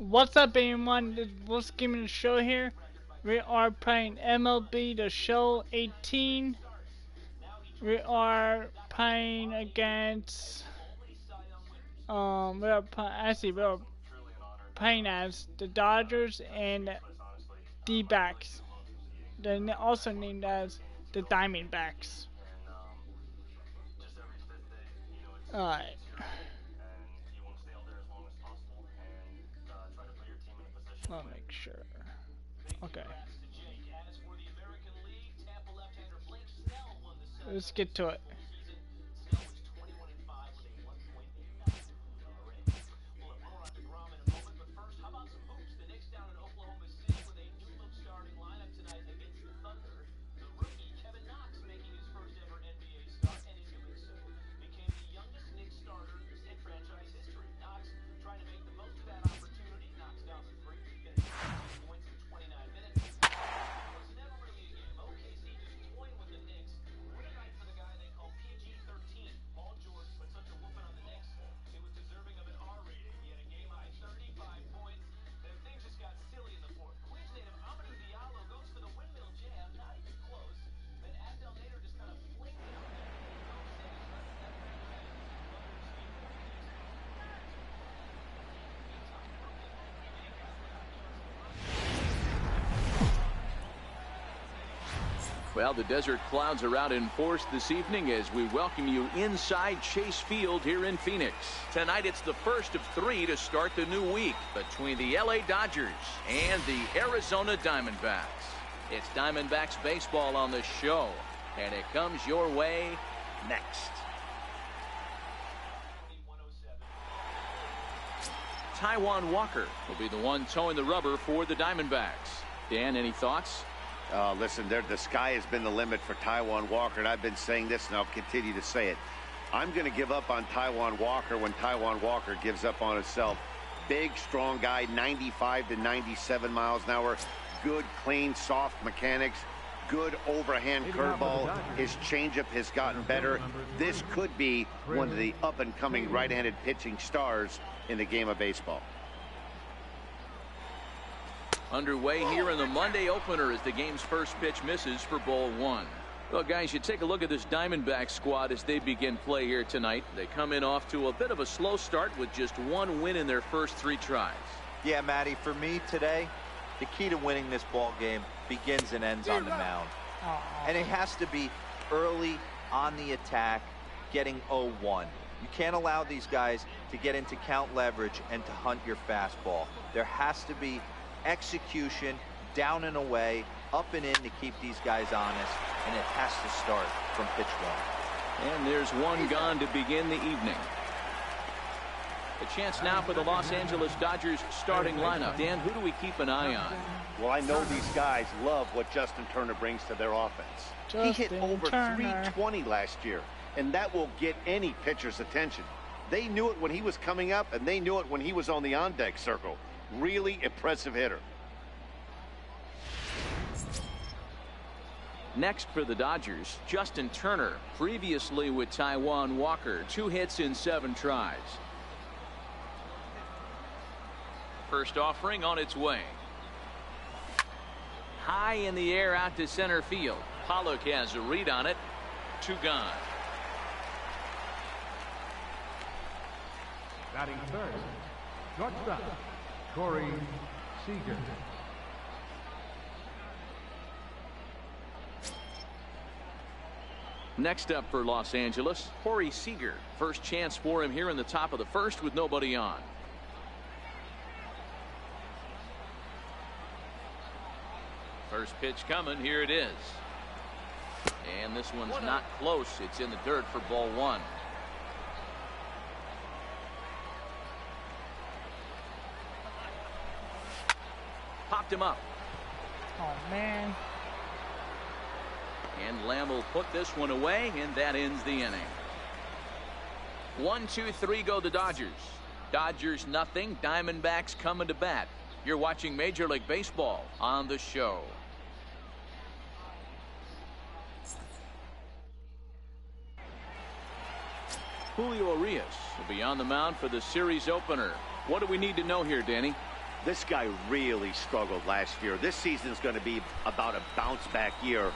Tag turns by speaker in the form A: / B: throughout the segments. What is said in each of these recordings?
A: What's up, everyone? This is Wolf's Gaming Show here. We are playing MLB The Show 18. We are playing against we are playing as the Dodgers and D-backs. They're also named as the Diamondbacks. Alright. I'll make sure. Okay. Let's get to it.
B: Well, the desert clouds are out in force this evening as we welcome you inside Chase Field here in Phoenix. Tonight, it's the first of three to start the new week between the LA Dodgers and the Arizona Diamondbacks. It's Diamondbacks baseball on the show, and it comes your way next. Taijuan Walker will be the one towing the rubber for the Diamondbacks. Dan, any thoughts?
C: Listen, the sky has been the limit for Taijuan Walker, and I've been saying this, and I'll continue to say it. I'm going to give up on Taijuan Walker when Taijuan Walker gives up on himself. Big, strong guy, 95 to 97 miles an hour. Good, clean, soft mechanics. Good overhand curveball. His changeup has gotten better. This could be one of the up-and-coming right-handed pitching stars in the game of baseball.
B: Underway here in the Monday opener as the game's first pitch misses for ball one. Well, guys, you take a look at this Diamondback squad as they begin play here tonight. They come in off to a bit of a slow start with just one win in their first three tries.
D: Yeah, Matty, for me today, the key to winning this ball game begins and ends on the mound. And it has to be early on the attack, getting 0-1. You can't allow these guys to get into count leverage and to hunt your fastball. There has to be execution, down and away, up and in to keep these guys honest, and it has to start from pitch one.
B: And there's one gone to begin the evening. A chance now for the Los Angeles Dodgers starting lineup. Dan, who do we keep an eye on?
C: Well, I know these guys love what Justin Turner brings to their offense. He hit over 320 last year, and that will get any pitcher's attention. They knew it when he was coming up, and they knew it when he was on the on-deck circle. Really impressive hitter.
B: Next for the Dodgers, Justin Turner, previously with Taijuan Walker, 2 hits in 7 tries. First offering on its way. High in the air out to center field. Pollock has a read on it. 2 gone.
E: Batting first, shortstop, Corey Seager.
B: Next up for Los Angeles, Corey Seager. First chance for him here in the top of the first with nobody on. First pitch coming. Here it is. And this one's not close. It's in the dirt for ball one. Popped him up.
A: Oh, man.
B: And Lamb will put this one away, and that ends the inning. 1, 2, 3 go the Dodgers. Dodgers nothing. Diamondbacks coming to bat. You're watching Major League Baseball on the show. Julio Urias will be on the mound for the series opener. What do we need to know here, Danny?
C: This guy really struggled last year. This season is going to be about a bounce-back year.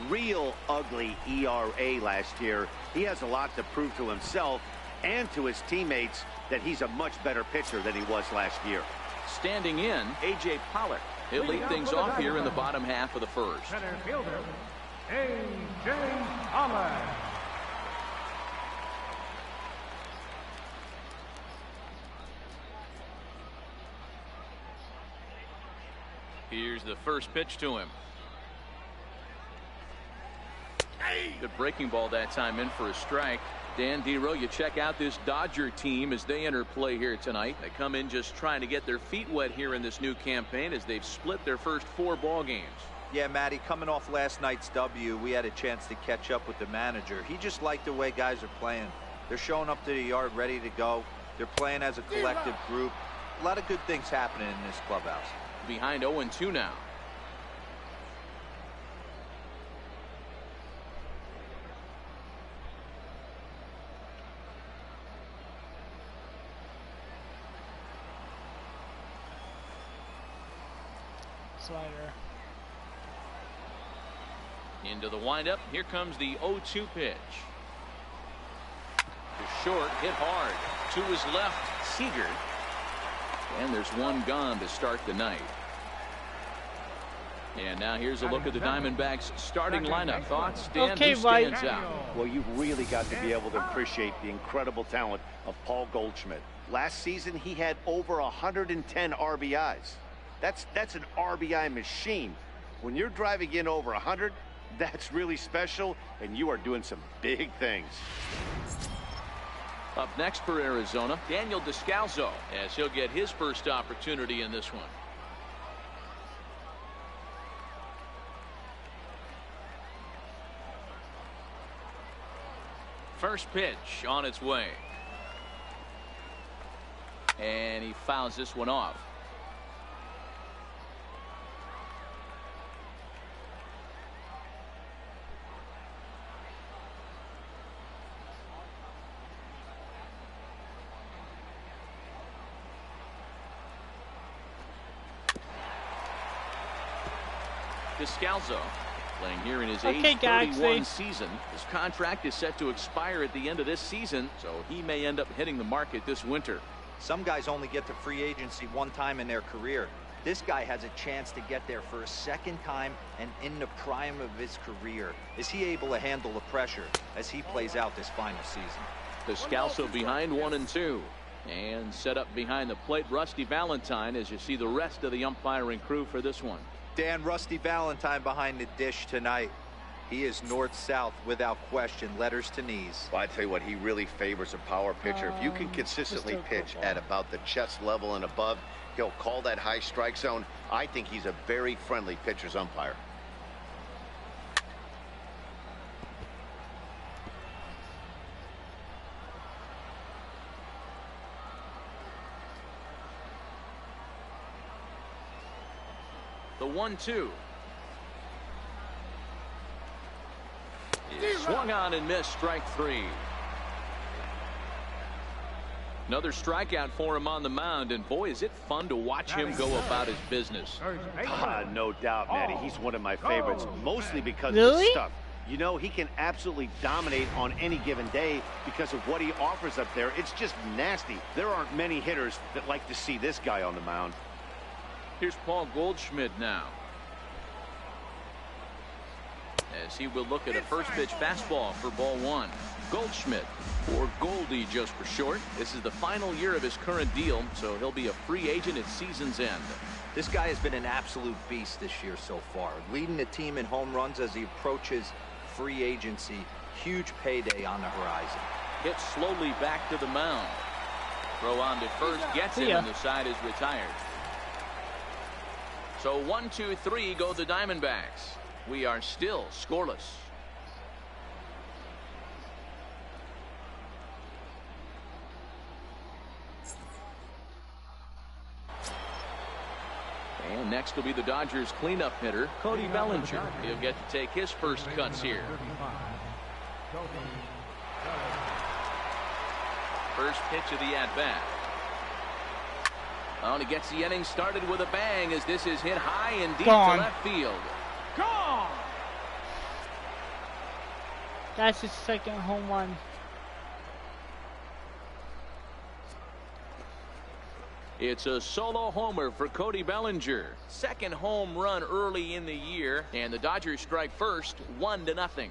C: Real ugly ERA last year. He has a lot to prove to himself and to his teammates that he's a much better pitcher than he was last year.
B: Standing in, A.J. Pollock. He'll lead things off here in the bottom half of the first.
E: Center fielder, A.J. Pollock.
B: Here's the first pitch to him. Good breaking ball that time in for a strike. Dan Dero, you check out this Dodger team as they enter play here tonight. They come in just trying to get their feet wet here in this new campaign as they've split their first 4 ball games.
D: Yeah, Matty, coming off last night's W, we had a chance to catch up with the manager. He just liked the way guys are playing. They're showing up to the yard ready to go. They're playing as a collective group. A lot of good things happening in this clubhouse.
B: Behind 0-2 now.
A: Slider.
B: Into the windup. Here comes the 0-2 pitch. To short, hit hard. To his left, Seager. And there's one gone to start the night. And now here's a look at the Diamondbacks starting lineup. Thoughts, Dan?
A: Okay,
B: Who stands out?
C: Well, you've really got to be able to appreciate the incredible talent of Paul Goldschmidt. Last season, he had over 110 RBIs. That's an RBI machine. When you're driving in over 100, that's really special, and you are doing some big things.
B: Up next for Arizona, Daniel Descalso, as he'll get his first opportunity in this one. First pitch on its way. And he fouls this one off. Descalso playing here in his age 31 season. His contract is set to expire at the end of this season, so he may end up hitting the market this winter.
D: Some guys only get to free agency one time in their career. This guy has a chance to get there for a second time and in the prime of his career. Is he able to handle the pressure as he plays out this final season?
B: Descalso behind 1-2. And set up behind the plate, Rusty Valentine, as you see the rest of the umpiring crew for this one.
D: Dan, Rusty Valentine behind the dish tonight. He is north-south without question, letters to knees.
C: Well, I tell you what, he really favors a power pitcher. If you can consistently pitch at about the chest level and above, he'll call that high strike zone. I think he's a very friendly pitcher's umpire.
B: The 1-2. Swung on and missed, strike 3. Another strikeout for him on the mound, and boy, is it fun to watch him go about his business.
C: No doubt, Matty. He's one of my favorites, mostly because of his stuff. You know, he can absolutely dominate on any given day because of what he offers up there. It's just nasty. There aren't many hitters that like to see this guy on the mound.
B: Here's Paul Goldschmidt now, as he will look at a first pitch fastball for ball 1. Goldschmidt, or Goldie just for short. This is the final year of his current deal, so he'll be a free agent at season's end.
D: This guy has been an absolute beast this year so far, leading the team in home runs as he approaches free agency. Huge payday on the horizon.
B: Hit slowly back to the mound. Throw on to first, gets him, and the side is retired. So 1-2-3 go the Diamondbacks. We are still scoreless. And next will be the Dodgers cleanup hitter, Cody Bellinger. He'll get to take his first cuts here. First pitch of the at-bat. Oh, and he gets the inning started with a bang as this is hit high and deep
A: Gone.
B: to left field.
E: Gone!
A: That's his second home run.
B: It's a solo homer for Cody Bellinger. Second home run early in the year, and the Dodgers strike first, 1-0.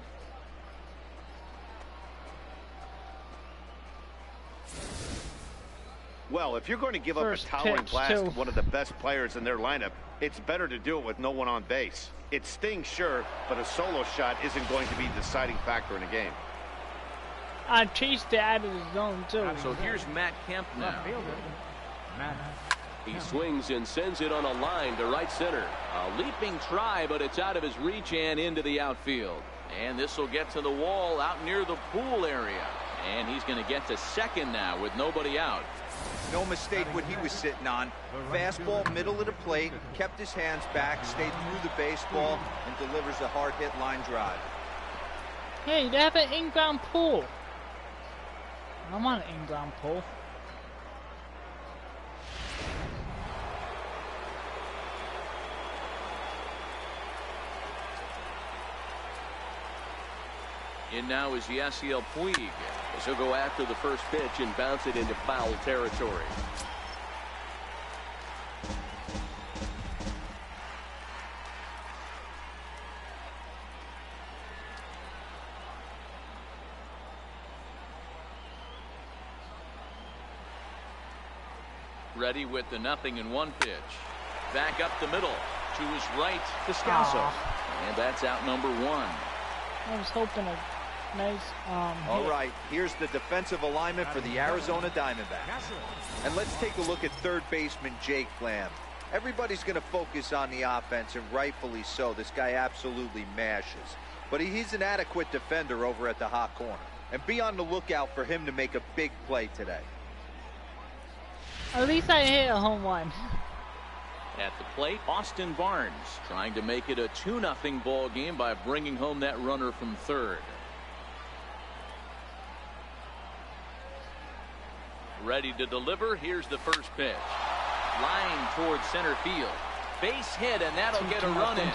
C: Well, if you're going to give up a
A: First
C: towering
A: pitch,
C: blast
A: too.
C: to one of the best players in their lineup, it's better to do it with no one on base. It stings, sure, but a solo shot isn't going to be the deciding factor in a game.
A: I chased it out of the zone, too.
B: So here's Matt Kemp now.
E: Left fielder, Matt.
F: He swings and sends it on a line to right center.
B: A leaping try, but it's out of his reach and into the outfield. And this will get to the wall out near the pool area. And he's going to get to second now with nobody out.
D: No mistake what he was sitting on. Fastball, middle of the plate, kept his hands back, stayed through the baseball, and delivers a hard hit line drive.
A: Hey, they have an in-ground pool. I'm on an in-ground pool.
B: In now is Yasiel Puig.
F: As he'll go after the first pitch and bounce it into foul territory.
B: Ready with the 0-1 pitch. Back up the middle to his right, Descalso. And that's out number 1.
A: I was hoping a nice
D: All right, here's the defensive alignment for the Arizona Diamondbacks. And let's take a look at third baseman Jake Lamb. Everybody's going to focus on the offense, and rightfully so. This guy absolutely mashes. But he's an adequate defender over at the hot corner. And be on the lookout for him to make a big play today.
A: At least I hit a home run.
B: At the plate, Austin Barnes trying to make it a 2-0 ball game by bringing home that runner from third. Ready to deliver. Here's the first pitch. Line towards center field. Base hit, and that'll get a run in.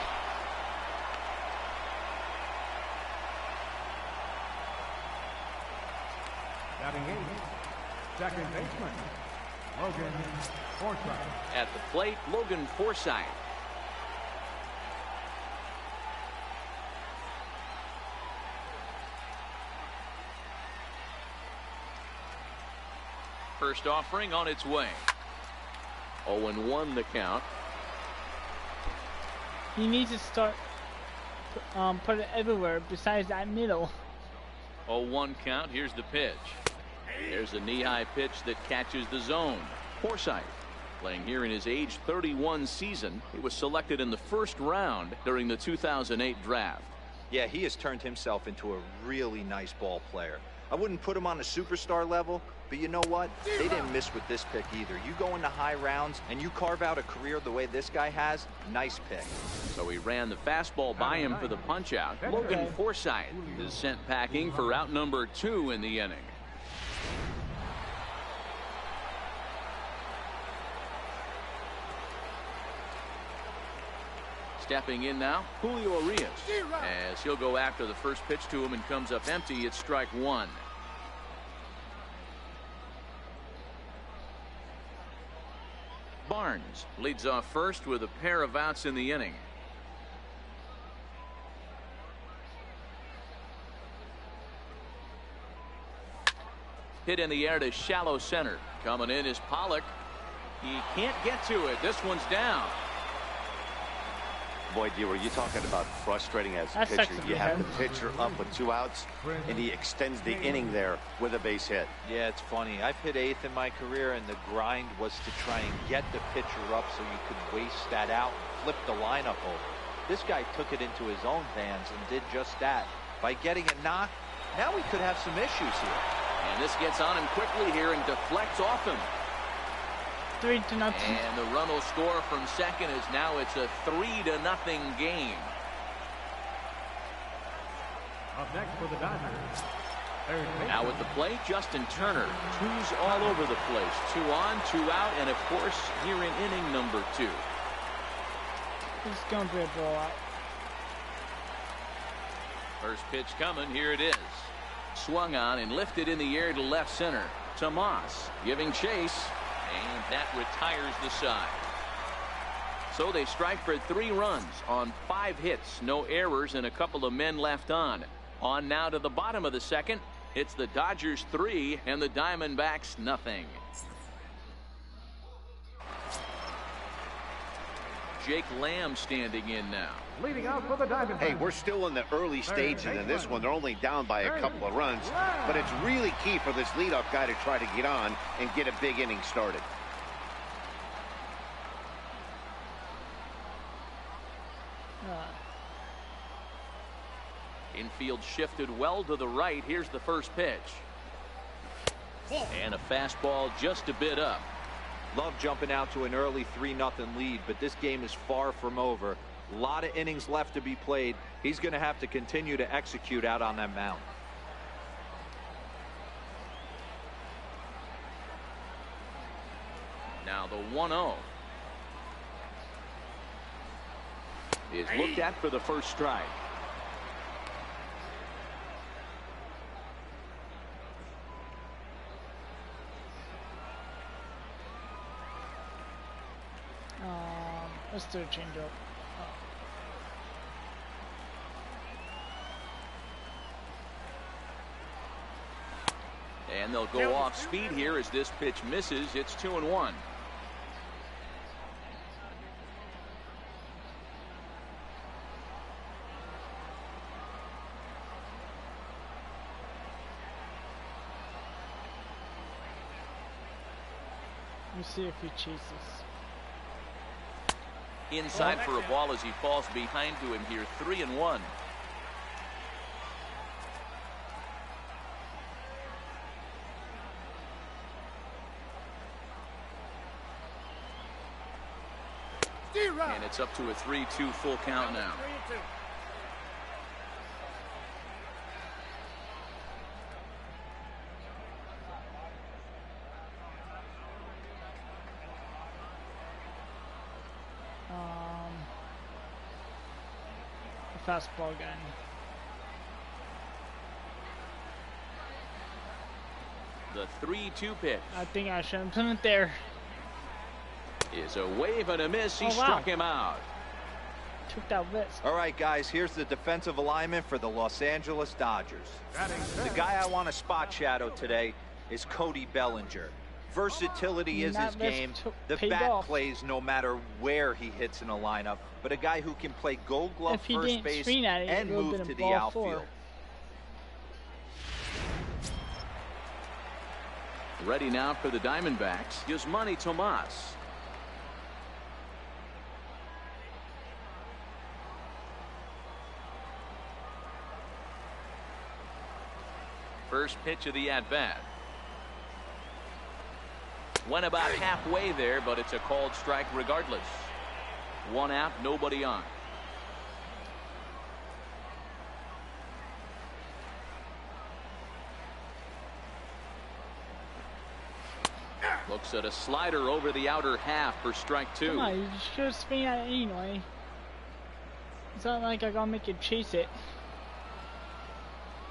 E: Batting 8th, second baseman, Logan Forsythe.
B: At the plate, Logan Forsythe. First offering on its way.
F: 0-1 the count.
A: He needs to start put it everywhere besides that middle.
B: 0-1 count. Here's the pitch. There's a knee-high pitch that catches the zone. Forsythe, playing here in his age 31 season. He was selected in the first round during the 2008 draft.
D: Yeah, he has turned himself into a really nice ball player. I wouldn't put him on a superstar level, but you know what? They didn't miss with this pick either. You go into high rounds and you carve out a career the way this guy has, nice pick.
B: So he ran the fastball by him for the punch-out. Logan Forsythe is sent packing for out number 2 in the inning. Stepping in now, Julio Urias. As he'll go after the first pitch to him and comes up empty, it's strike 1. Barnes leads off first with a pair of outs in the inning. Hit in the air to shallow center. Coming in is Pollock. He can't get to it. This one's down.
C: Boy, D, were you talking about frustrating as a pitcher? You have the pitcher up with 2 outs, and he extends the inning there with a base hit.
D: Yeah, it's funny. I've hit 8th in my career, and the grind was to try and get the pitcher up so you could waste that out and flip the lineup over. This guy took it into his own hands and did just that. By getting a knock, now we could have some issues here.
B: And this gets on him quickly here and deflects off him.
A: 3-0.
B: And the run will score from second as now it's a 3-0 game.
E: Up next for the Dodgers,
B: Now with the plate, Justin Turner. Twos all over the place. 2 on, 2 out, and of course here in inning number 2.
A: It's going to be a blowout.
B: First pitch coming. Here it is. Swung on and lifted in the air to left center. Tomas giving chase, and that retires the side. So they strike for 3 runs on 5 hits, no errors, and a couple of men left on. On now to the bottom of the second. It's the Dodgers 3 and the Diamondbacks nothing. Jake Lamb standing in now.
E: Leading out for the Diamondbacks.
C: Hey, we're still in the early stages in this one. They're only down by a couple of runs, but it's really key for this leadoff guy to try to get on and get a big inning started.
B: Infield shifted well to the right. Here's the first pitch. And a fastball just a bit up.
D: Love jumping out to an early 3-0 lead, but this game is far from over. A lot of innings left to be played. He's going to have to continue to execute out on that mound.
B: Now the 1-0 is looked at for the first strike.
A: Let's do a changeup.
B: And they'll go off speed here as this pitch misses. It's 2-1.
A: Let me see if he chases.
B: Inside for a ball as he falls behind to him here. 3-1. And it's up to a 3-2 full count now.
A: Fastball again.
B: The 3-2 pitch.
A: I think I should have put it there.
B: Is a wave and a miss. He struck him out.
A: Took that risk.
D: All right, guys, here's the defensive alignment for the Los Angeles Dodgers. The guy I want to spot shadow today is Cody Bellinger. Versatility is his game. The bat plays no matter where he hits in a lineup, but a guy who can play Gold Glove first base and move to the outfield.
B: Ready now for the Diamondbacks. Yasmani Tomas. First pitch of the at-bat. Went about halfway there, but it's a called strike regardless. 1 out, nobody on. Looks at a slider over the outer half for strike 2.
A: Come on, you should swing at it anyway. It's not like I gotta make you chase it.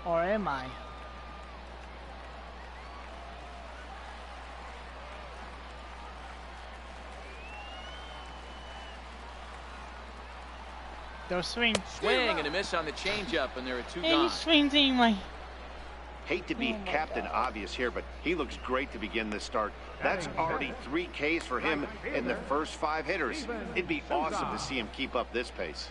A: Or am I? They'll swing.
B: Swing and a miss on the changeup, and there are 2 gone.
A: And he swings anyway.
C: Hate to be Captain Obvious here, but he looks great to begin this start. That's already 3 Ks for him in the first 5 hitters. It'd be awesome to see him keep up this pace.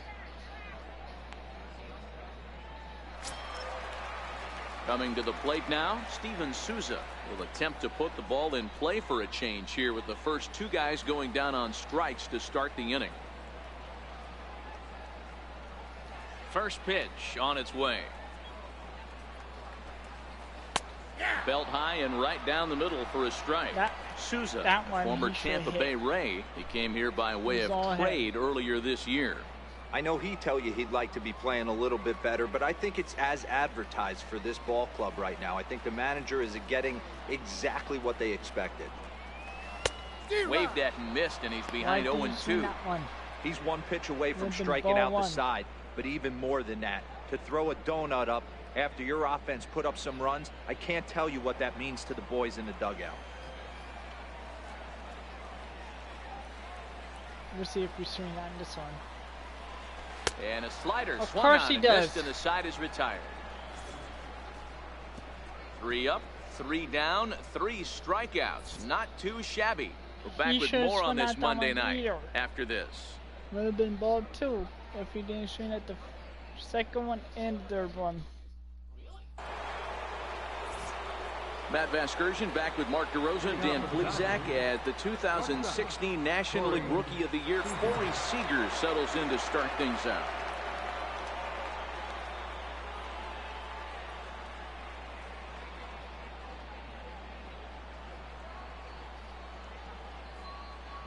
B: Coming to the plate now, Steven Souza will attempt to put the ball in play for a change here with the first 2 guys going down on strikes to start the inning. First pitch on its way. Belt high and right down the middle for a strike. Souza, former Tampa Bay Ray. He came here by way of trade earlier this year.
D: I know he'd tell you he'd like to be playing a little bit better, but I think it's as advertised for this ball club right now. I think the manager is getting exactly what they expected.
B: Waved at and missed, and he's behind 0-2.
D: He's one pitch away from striking out the side, but even more than that, to throw a donut up after your offense put up some runs, I can't tell you what that means to the boys in the dugout.
A: We'll see if we swing on this one.
B: And a slider
A: Of
B: swung
A: course
B: on
A: he
B: and
A: does.
B: missed, and the side is retired. 3 up, 3 down, 3 strikeouts. Not too shabby. We're back
A: He
B: with
A: should've
B: more on
A: swung
B: this
A: out that
B: Monday
A: one
B: night
A: either.
B: after this.
A: Would have been ball 2 if he didn't swing at the second one and the third one.
B: Matt Vasgersian back with Mark DeRosa and Dan Plesac as the 2016 National League Rookie of the Year, Corey Seager, settles in to start things out.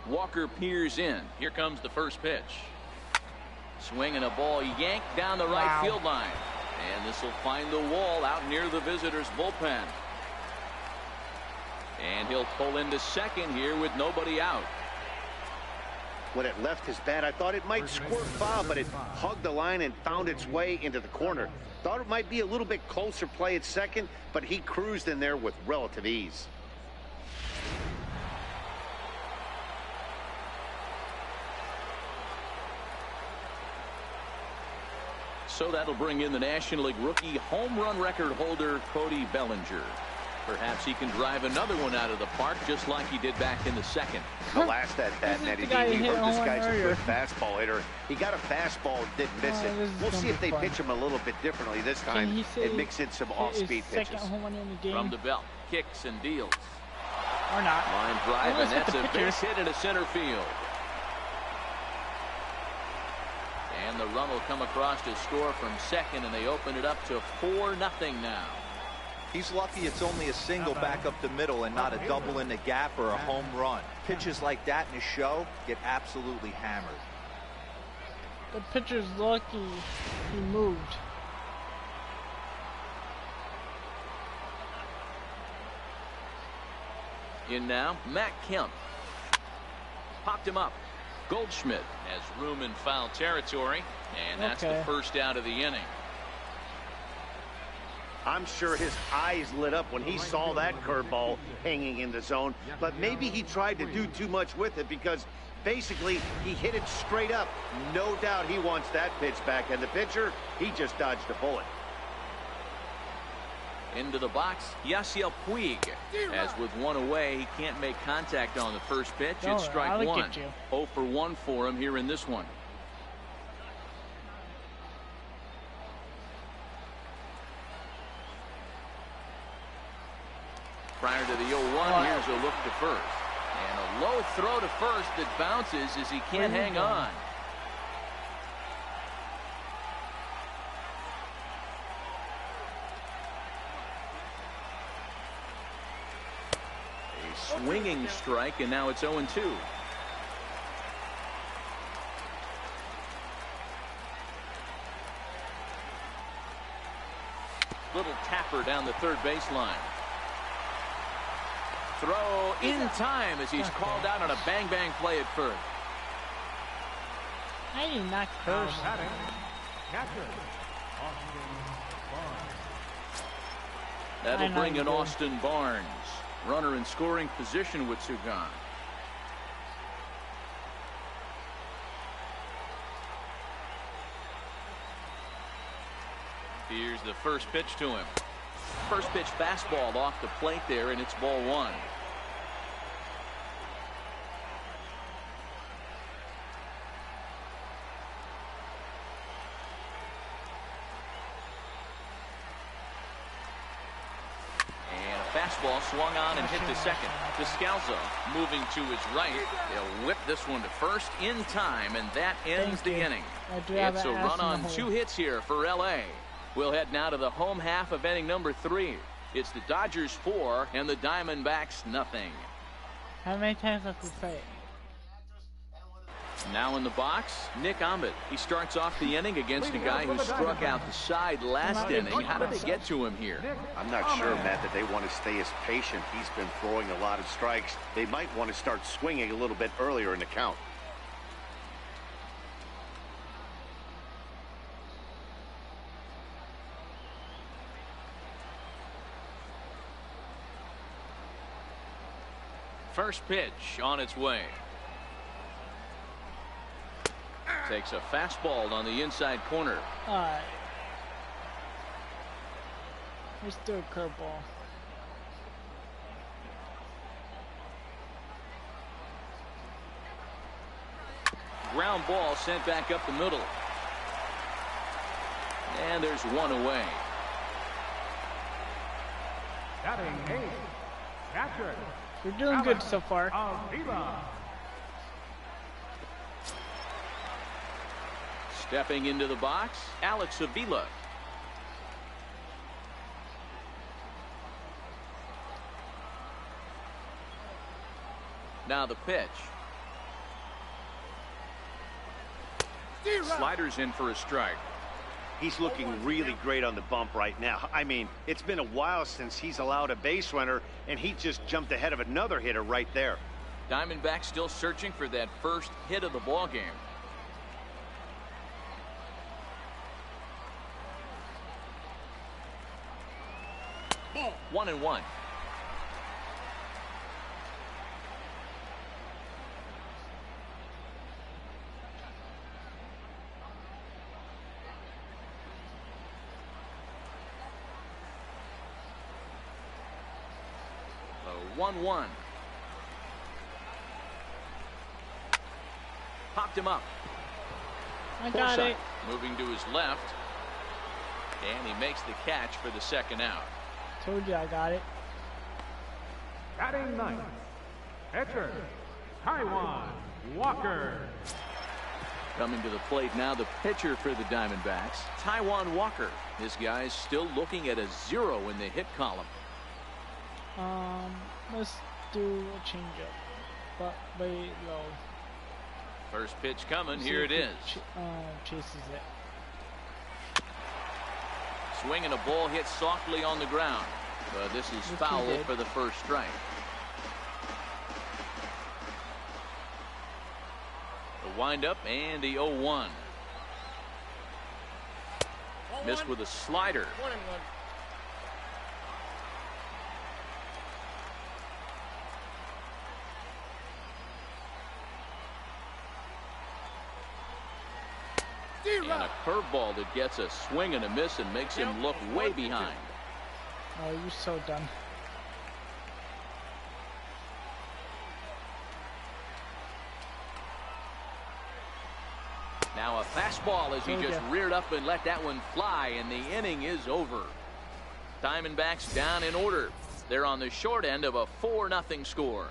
B: Walker peers in. Here comes the first pitch. Swinging a ball yanked down the right field line. And this will find the wall out near the visitors' bullpen. And he'll pull into second here with nobody out.
C: When it left his bat, I thought it might squirt foul, but it hugged the line and found its way into the corner. Thought it might be a little bit closer play at second, but he cruised in there with relative ease.
B: So that'll bring in the National League rookie home run record holder, Cody Bellinger. Perhaps he can drive another one out of the park just like he did back in the second.
C: The last at bat, Nettie, he heard this guy's a good fastball hitter. He got a fastball, didn't miss it. We'll see if they pitch him a little bit differently this time and mix in some off-speed pitches.
B: From the belt, kicks and deals.
A: Or not.
B: Line drive, and that's a base hit into center field. And the run will come across to score from second, and they open it up to 4-0 now.
D: He's lucky it's only a single back up the middle and not a double in the gap or a home run. Pitches like that in a show get absolutely hammered.
A: The pitcher's lucky he moved.
B: In now, Matt Kemp. Popped him up. Goldschmidt has room in foul territory, and that's the first out of the inning.
C: I'm sure his eyes lit up when he saw that curveball hanging in the zone, but maybe he tried to do too much with it because basically he hit it straight up. No doubt he wants that pitch back, and the pitcher, he just dodged a bullet.
B: Into the box, Yasiel Puig. As with one away, he can't make contact on the first pitch. It's strike one. 0 for 1 for him here in this one. Prior to the 0-1, here's a look to first. And a low throw to first that bounces as he can't hang on. A swinging strike, and now it's 0-2. Little tapper down the third baseline. Throw in time as he's called out on a bang-bang play at first.
A: I did not curse.
B: That'll bring in Austin Barnes. Runner in scoring position with Sugan. Here's the first pitch to him. First pitch fastball off the plate there, and it's ball 1. And a fastball swung on and hit to second. Descalzo moving to his right. He'll whip this one to first in time, and that ends the inning. It's a run on 2 hits here for L.A. We'll head now to the home half of inning number 3. It's the Dodgers 4 and the Diamondbacks nothing.
A: How many times have to say it?
B: Now in the box, Nick Ahmed. He starts off the inning against a guy who struck out the side last inning. How did they get to him here?
C: I'm not sure, Matt, that they want to stay as patient. He's been throwing a lot of strikes. They might want to start swinging a little bit earlier in the count.
B: First pitch on its way. Takes a fastball on the inside corner.
A: Alright. Let's do a curveball.
B: Ground ball sent back up the middle. And there's one away.
E: Batting 8, catcher.
A: We're doing good so far.
E: Avila.
B: Stepping into the box, Alex Avila. Now the pitch. Sliders in for a strike.
C: He's looking really great on the bump right now. I mean, it's been a while since he's allowed a base runner, and he just jumped ahead of another hitter right there.
B: Diamondbacks still searching for that first hit of the ball game. Ball. 1-1. The 1-1. Popped him up.
A: I got it.
B: Moving to his left. And he makes the catch for the second out.
A: Told you I got it.
E: Batting 9, catcher, Taijuan Walker.
B: Coming to the plate now, the pitcher for the Diamondbacks, Taijuan Walker. This guy's still looking at a 0 in the hit column.
A: Let's do a changeup, but way low.
B: First pitch coming. Here it is.
A: Chases it.
B: Swing and a ball hit softly on the ground. But this is foul for the first strike. The windup and the 0-1. Missed with a slider.
A: 1-1.
B: And a curveball that gets a swing and a miss and makes him look way behind.
A: Oh, you're so done.
B: Now a fastball as he just reared up and let that one fly, and the inning is over. Diamondbacks down in order. They're on the short end of a 4-0 score.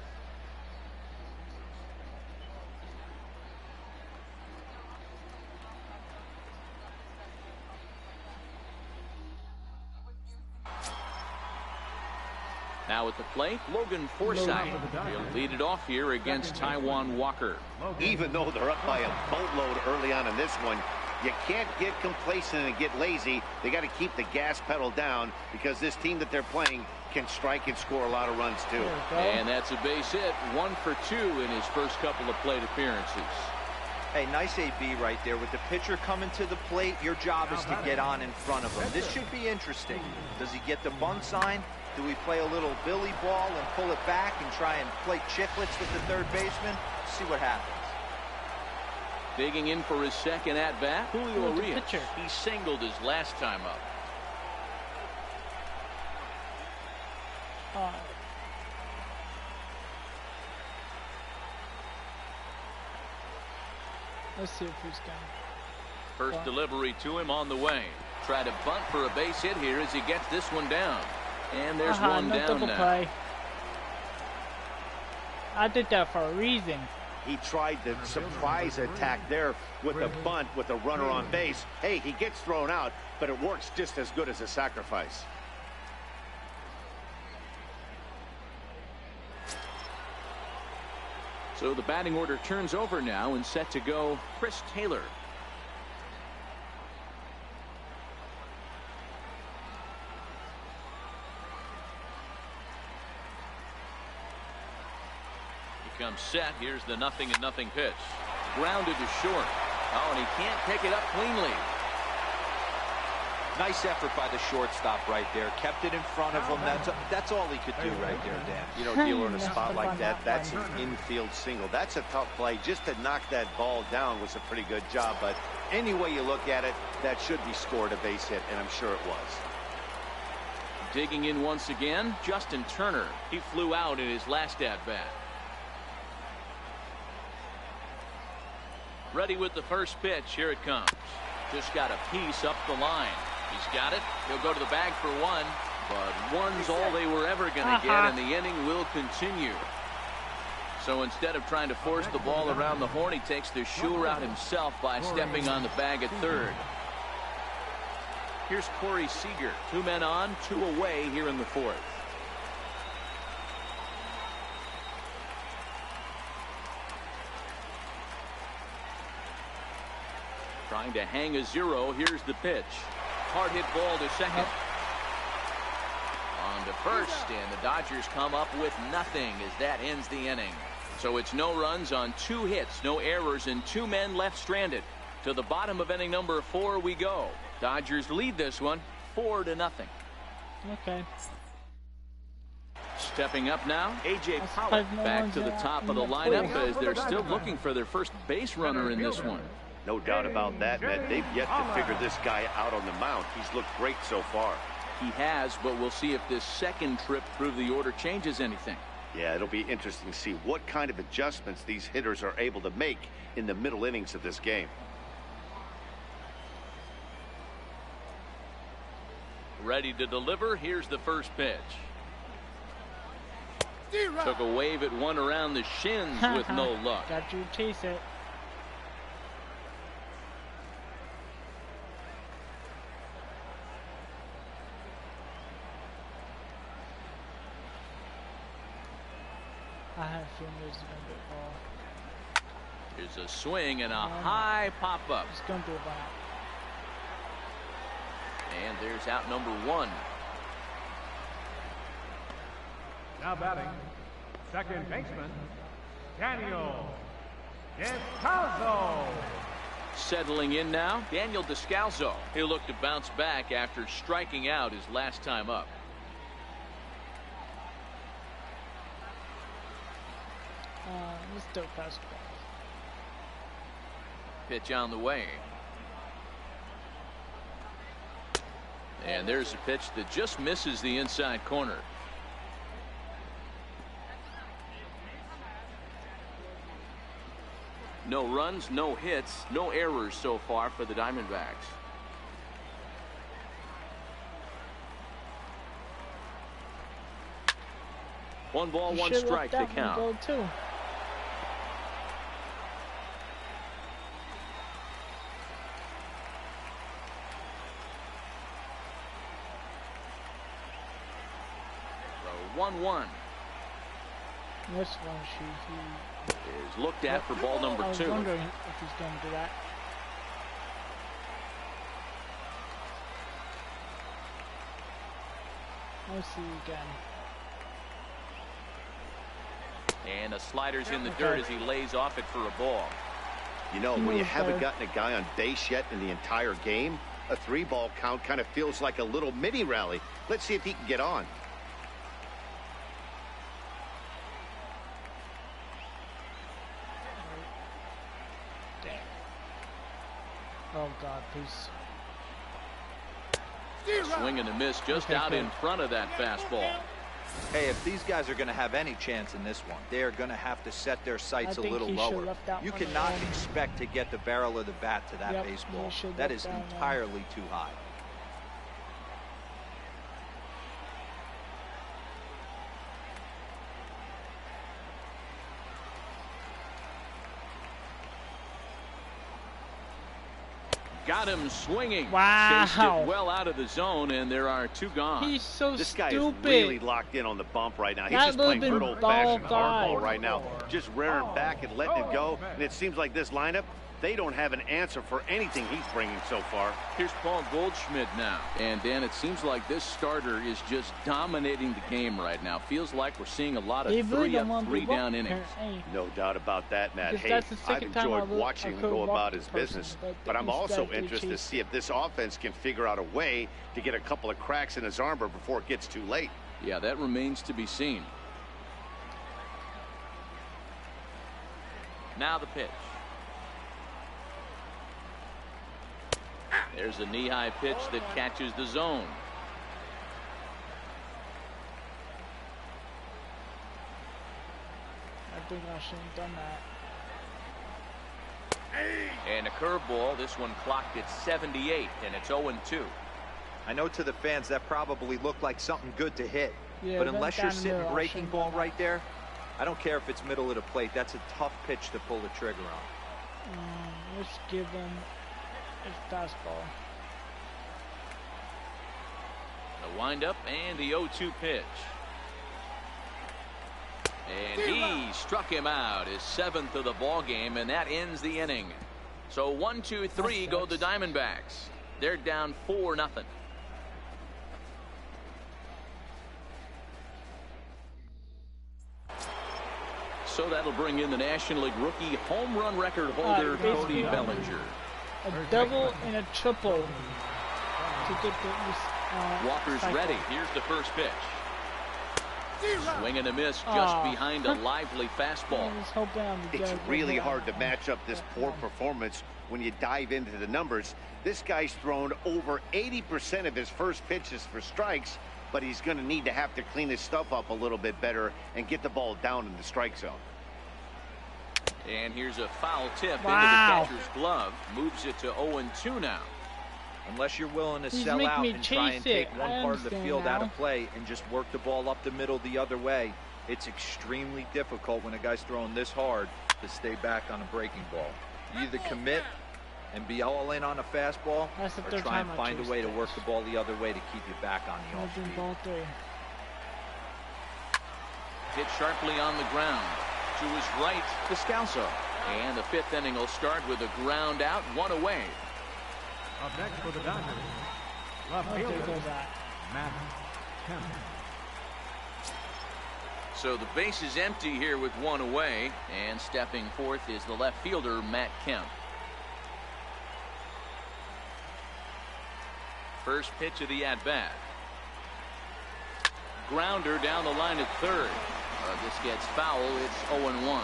B: Now at the plate, Logan Forsythe. He'll lead it off here against Taijuan Walker.
C: Even though they're up by a boatload early on in this one, you can't get complacent and get lazy. They got to keep the gas pedal down because this team that they're playing can strike and score a lot of runs too.
B: And that's a base hit, 1 for 2 in his first couple of plate appearances.
D: Hey, nice AB right there. With the pitcher coming to the plate, your job is to get on in front of him. This should be interesting. Does he get the bunt sign? Do we play a little Billy ball and pull it back and try and play chicklets with the third baseman? See what happens.
B: Digging in for his second at-bat, Julio Urias. He singled his last time up.
A: Let's see if he's got
B: First delivery to him on the way. Try to bunt for a base hit here as he gets this one down. And there's one
A: no
B: down
A: double
B: now.
A: Play. I did that for a reason.
C: He tried the surprise attack there with a bunt with a runner on base. Hey, he gets thrown out, but it works just as good as a sacrifice.
B: So the batting order turns over now and set to go Chris Taylor. He comes set. Here's the 0-0 pitch. Grounded to short. Oh, and he can't pick it up cleanly.
D: Nice effort by the shortstop right there. Kept it in front of him. That's all he could do right there, Dan.
C: You know, dealer in a spot like that, that's an infield single. That's a tough play. Just to knock that ball down was a pretty good job. But any way you look at it, that should be scored a base hit, and I'm sure it was.
B: Digging in once again, Justin Turner. He flew out in his last at-bat. Ready with the first pitch. Here it comes. Just got a piece up the line. He's got it. He'll go to the bag for one. But one's all they were ever going to get, and the inning will continue. So instead of trying to force the ball around the horn, he takes the shoe route himself by stepping on the bag at third. Here's Corey Seager. 2 men on, 2 away here in the fourth. Trying to hang a 0. Here's the pitch. Hard hit ball to second. On to first, and the Dodgers come up with nothing as that ends the inning. So it's no runs on 2 hits, no errors, and 2 men left stranded. To the bottom of inning number 4 we go. Dodgers lead this one 4-0.
A: Okay.
B: Stepping up now, A.J. Pollock back to the top of the lineup as they're still looking for their first base runner in this one.
C: No doubt about that, Matt. They've yet to figure this guy out on the mound. He's looked great so far.
B: He has, but we'll see if this second trip through the order changes anything.
C: Yeah, it'll be interesting to see what kind of adjustments these hitters are able to make in the middle innings of this game.
B: Ready to deliver. Here's the first pitch. Took a wave at one around the shins with no luck.
A: Got you to chase it. I have a feeling there's going to be a ball.
B: Here's a swing and a high pop-up.
A: It's going to be a ball.
B: And there's out number 1.
E: Now batting, second baseman, Daniel Descalso.
B: Settling in now, Daniel Descalso. He'll look to bounce back after striking out his last time up.
A: Let's do fastball.
B: Pitch on the way. And there's a pitch that just misses the inside corner. No runs, no hits, no errors so far for the Diamondbacks. One ball, one strike to count. So 1-1.
A: This one he
B: is looked at for ball number 2.
A: I was wondering if he's going to do that. Let's see again.
B: And a slider's in the dirt as he lays off it for a ball.
C: You know, when you haven't gotten a guy on base yet in the entire game, a 3-ball count kind of feels like a little mini rally. Let's see if he can get on.
A: Oh God, please.
B: Swing and a miss just out in front of that fastball.
D: Hey, if these guys are going to have any chance in this one, they are going to have to set their sights a little lower. You cannot expect to get the barrel of the bat to that baseball. That is entirely too high.
B: Got him swinging.
A: Wow.
B: Chased it well out of the zone, and there are 2 gone.
A: He's so
C: This guy
A: stupid.
C: is really locked in on the bump right now. He's
A: That
C: just playing
A: little
C: good
A: bit
C: old-fashioned
A: ball
C: hardball
A: guy.
C: right now. Just rearing back and letting it go. And it seems like this lineup, they don't have an answer for anything he's bringing so far.
B: Here's Paul Goldschmidt now. And Dan, it seems like this starter is just dominating the game right now. Feels like we're seeing a lot of
A: He really
B: 3
A: don't
B: up,
A: want
B: 3
A: to
B: down
A: walk
B: innings.
A: her.
C: No doubt about that, Matt.
A: Because
C: Hey,
A: that's the
C: I've
A: second time
C: enjoyed
A: I
C: watching
A: could
C: him go
A: walk
C: about
A: the
C: his
A: person,
C: business,
A: but
C: but I'm
A: instead
C: also
A: they
C: interested to
A: chase
C: see if this offense can figure out a way to get a couple of cracks in his armor before it gets too late.
B: Yeah, that remains to be seen. Now the pitch. There's a knee-high pitch that catches the zone.
A: I think I shouldn't have done that.
B: And a curveball. This one clocked at 78, and it's 0-2.
D: I know to the fans that probably looked like something good to hit.
A: Yeah,
D: But
A: it went
D: unless you're
A: down the
D: sitting
A: middle, I
D: breaking
A: shouldn't
D: ball
A: have done
D: right there, I don't care if it's middle of the plate. That's a tough pitch to pull the trigger on.
A: Let's give him his fastball.
B: The windup and the 0-2 pitch. And he struck him out, his 7th of the ball game, and that ends the inning. So 1, 2, 3 go the Diamondbacks. They're down 4-0. So that'll bring in the National League rookie home run record holder Cody Bellinger.
A: A double and a triple to get the
B: Walker's
A: cycle.
B: ready. Here's the first pitch. Swing and a miss just behind a lively fastball.
A: I was hoping I would get
C: It's
A: a good
C: really
A: hit
C: hard
A: on
C: to
A: that.
C: match up this poor performance when you dive into the numbers. This guy's thrown over 80% of his first pitches for strikes, but he's going to need to have to clean his stuff up a little bit better and get the ball down in the strike zone.
B: And here's a foul tip
A: Wow.
B: into the catcher's glove. Moves it to 0-2 now.
D: Unless you're willing to
A: He's
D: sell
A: making
D: out
A: me
D: and try
A: chase
D: and take
A: it.
D: one
A: I
D: part of the
A: understand
D: field out
A: now.
D: of play and just work the ball up the middle the other way, it's extremely difficult when a guy's throwing this hard to stay back on a breaking ball. You either commit and be all in on a fastball,
A: That's the
D: or
A: third
D: try
A: time
D: and
A: I
D: find a
A: chased
D: way to
A: it.
D: work the ball the other way to keep you back on the
A: I'll
D: off
A: do
D: speed.
A: ball 3.
B: Hit sharply on the ground. To his right, Descalso. And the 5th inning will start with a ground out, 1 away.
E: Up next for the Dodgers, left
A: I'll take
E: fielder,
A: that.
E: Matt Kemp.
B: So the base is empty here with 1 away. And stepping forth is the left fielder, Matt Kemp. First pitch of the at-bat. Grounder down the line at third. This gets foul. It's 0-1.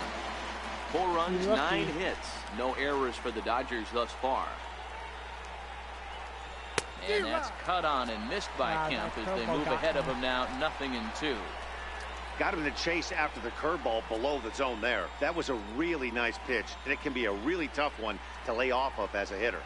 B: 4 runs,
A: Lucky.
B: 9 hits. No errors for the Dodgers thus far. And that's cut on and missed by
A: Wow,
B: Kemp
A: that
B: as they
A: curveball
B: move
A: got
B: ahead of
A: him.
B: him now, 0-2.
C: Got him to chase after the curveball below the zone there. That was a really nice pitch, and it can be a really tough one to lay off of as a hitter.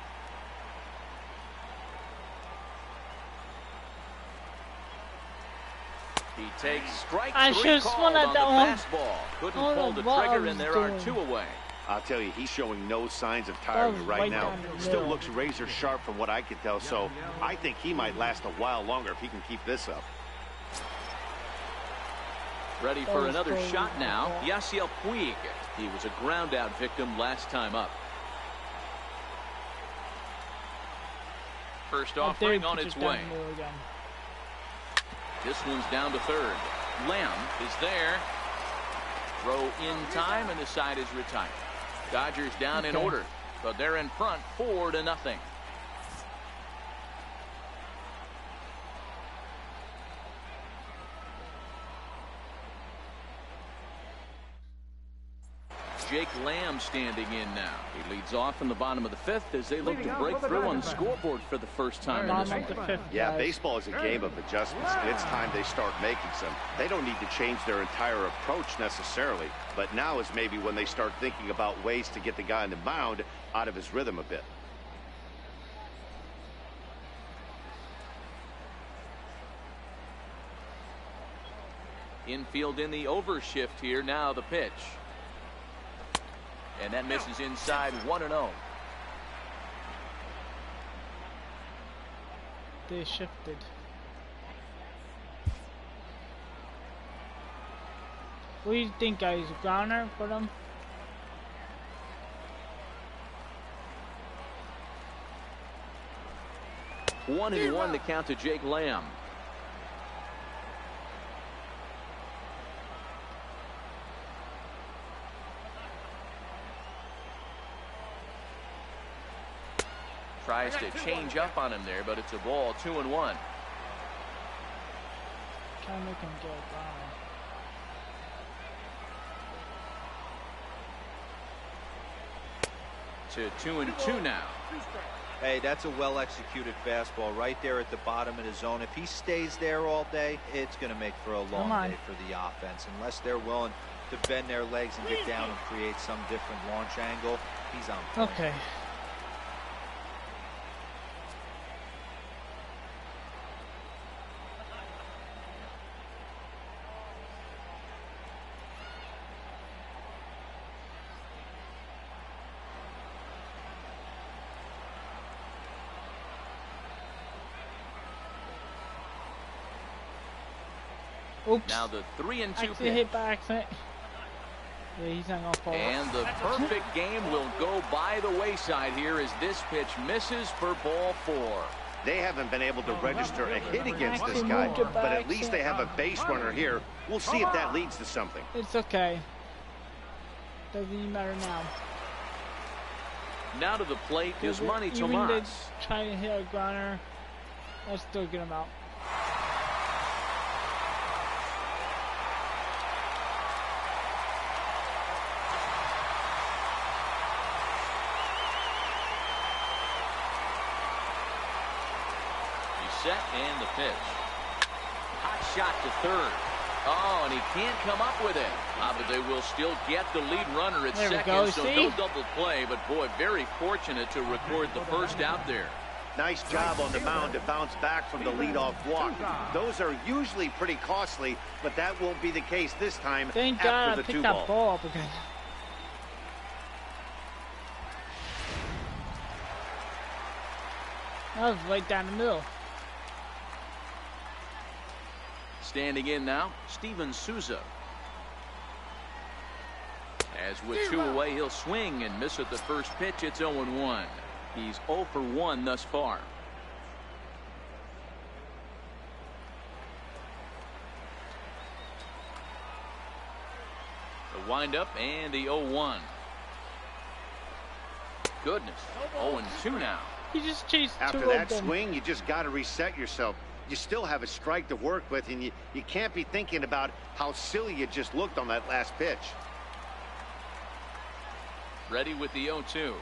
B: He takes strike
A: I
B: 3
A: should've
B: called
A: swung at
B: on
A: that
B: the
A: one.
B: fastball. Couldn't
A: I don't
B: pull
A: know
B: the
A: what I
B: trigger,
A: was
B: and there are
A: doing.
B: 2 away.
C: I'll tell you, he's showing no signs of
A: was
C: tiring right
A: right
C: now.
A: down the
C: Still
A: middle.
C: looks razor sharp from what I can tell, so I think he might last a while longer if he can keep this up.
B: Ready
A: That
B: for
A: was
B: another
A: crazy.
B: shot now.
A: Yeah.
B: Yasiel Puig. He was a ground out victim last time up. First
A: Out there,
B: offering on
A: pitch
B: its
A: it down
B: way.
A: the middle again.
B: This one's down to third. Lamb is there. Throw in time, and the side is retired. Dodgers down in
A: Okay.
B: order, but they're in front 4-0. Jake Lamb standing in now. He leads off in the bottom of the 5th as they look to break through on the scoreboard for the first time in this
A: Bottom of the
B: one.
A: 5th,
C: Yeah,
A: guys.
C: baseball is a game of adjustments, and it's time they start making some. They don't need to change their entire approach necessarily, but now is maybe when they start thinking about ways to get the guy on the mound out of his rhythm a bit.
B: Infield in the overshift here. Now the pitch. And that misses inside 1-0.
A: they shifted. What do you think, guys? Grounder for them?
B: 1-1 to count to Jake Lamb. Tries to change up on him there, but it's a ball. 2-1.
A: Trying to make him get Grounder.
B: To 2-2 now.
D: Hey, that's a well-executed fastball right there at the bottom of the zone. If he stays there all day, it's going to make for a long day for the offense. Unless they're willing to bend their legs and get down and create some different launch angle, he's on point.
A: Okay. Oops.
B: Now the 3-2 pitch.
A: Hit by accident. Yeah, he's not gonna fall.
B: And the perfect game will go by the wayside here as this pitch misses for ball 4.
C: They haven't been able to register a hit against this guy, but at least they have a base runner here. We'll see if that leads to something.
A: It's okay. Doesn't even matter now.
B: Now to the plate is Manny
A: Even
B: Tomas.
A: trying to hit a Grounder, let's still get him out.
B: Set and the pitch. Hot shot to third. Oh, and he can't come up with it. But they will still get the lead runner at second, so no double play. But boy, very fortunate to record the first out there.
C: Nice job on the mound to bounce back from the leadoff walk. Those are usually pretty costly, but that won't be the case this time.
A: Thank God I picked that ball up again. That was right down the middle.
B: Standing in now, Steven Souza. As with 2 away, he'll swing and miss at the first pitch. It's 0-1. He's 0 for 1 thus far. The windup and the 0-1. Goodness, 0-2 now.
A: He just chased
C: After
A: two
C: that
A: of them.
C: swing, you just got to reset yourself. You still have a strike to work with, and you can't be thinking about how silly you just looked on that last pitch.
B: Ready with the 0-2.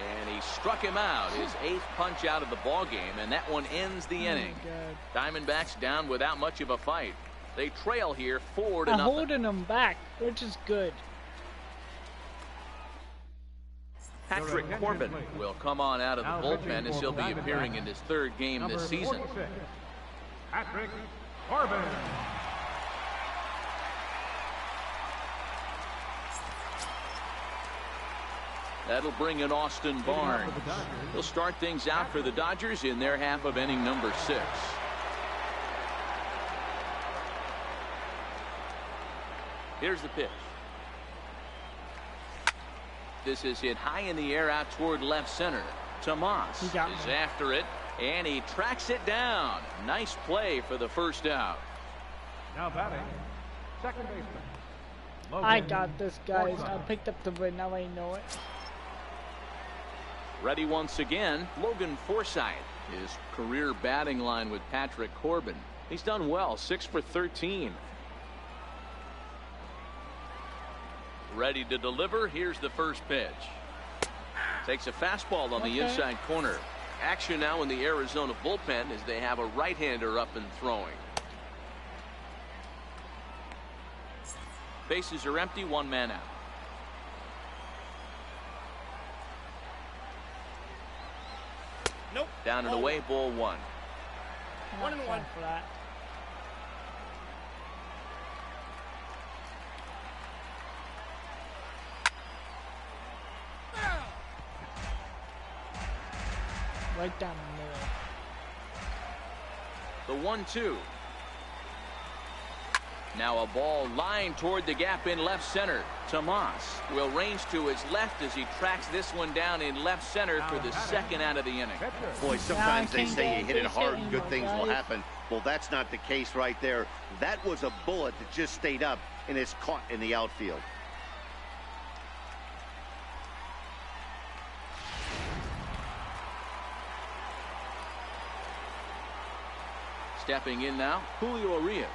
B: And he struck him out, his 8th punch out of the ball game, and that one ends the inning. Diamondbacks down without much of a fight. They trail here 4-0.
A: Holding them back, which is good.
B: Patrick Corbin will come on out of the bullpen as he'll be appearing in his 3rd game this season.
E: Patrick Corbin.
B: That'll bring in Austin Barnes. He'll start things out for the Dodgers in their half of inning number 6. Here's the pitch. This is hit high in the air out toward left center. Tomas is after it, and he tracks it down. Nice play for the first out.
E: Now batting, second baseman.
A: I got this, guys. I picked up the win. Now I know it.
B: Ready once again, Logan Forsythe. His career batting line with Patrick Corbin. He's done well, 6 for 13. Ready to deliver. Here's the first pitch. Takes a fastball on the inside corner. Action now in the Arizona bullpen as they have a right-hander up and throwing. Bases are empty, 1 man out.
G: Nope.
B: Down and away, ball 1.
G: 1-1
A: for that. right down the middle.
B: The 1-2. Now a ball lined toward the gap in left center. Tomas will range to his left as he tracks this one down in left center for the second out of the inning.
C: Boy, sometimes they say you hit it hard and good things will happen. Well, that's not the case right there. That was a bullet that just stayed up and is caught in the outfield.
B: Stepping in now, Julio Urias,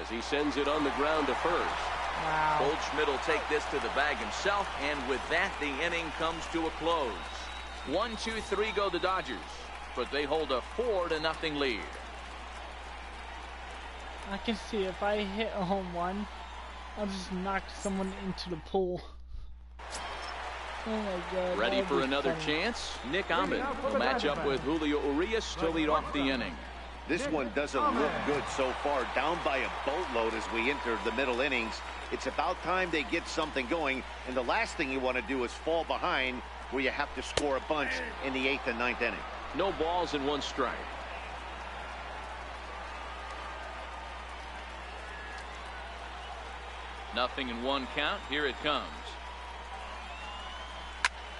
F: as he sends it on the ground to first.
A: Wow.
B: Goldschmidt will take this to the bag himself, and with that, the inning comes to a close. 1, 2, 3 go the Dodgers, but they hold a 4-0 lead.
A: I can see if I hit a home run, I'll just knock someone into the pool. Oh my God.
B: Ready for another chance? Nick Ahmed will match up with Julio Urias to lead off the inning.
C: This one doesn't look good so far. Down by a boatload as we enter the middle innings. It's about time they get something going, and the last thing you want to do is fall behind where you have to score a bunch in the 8th and 9th inning.
B: No balls and 1 strike. Nothing in 1 count. Here it comes.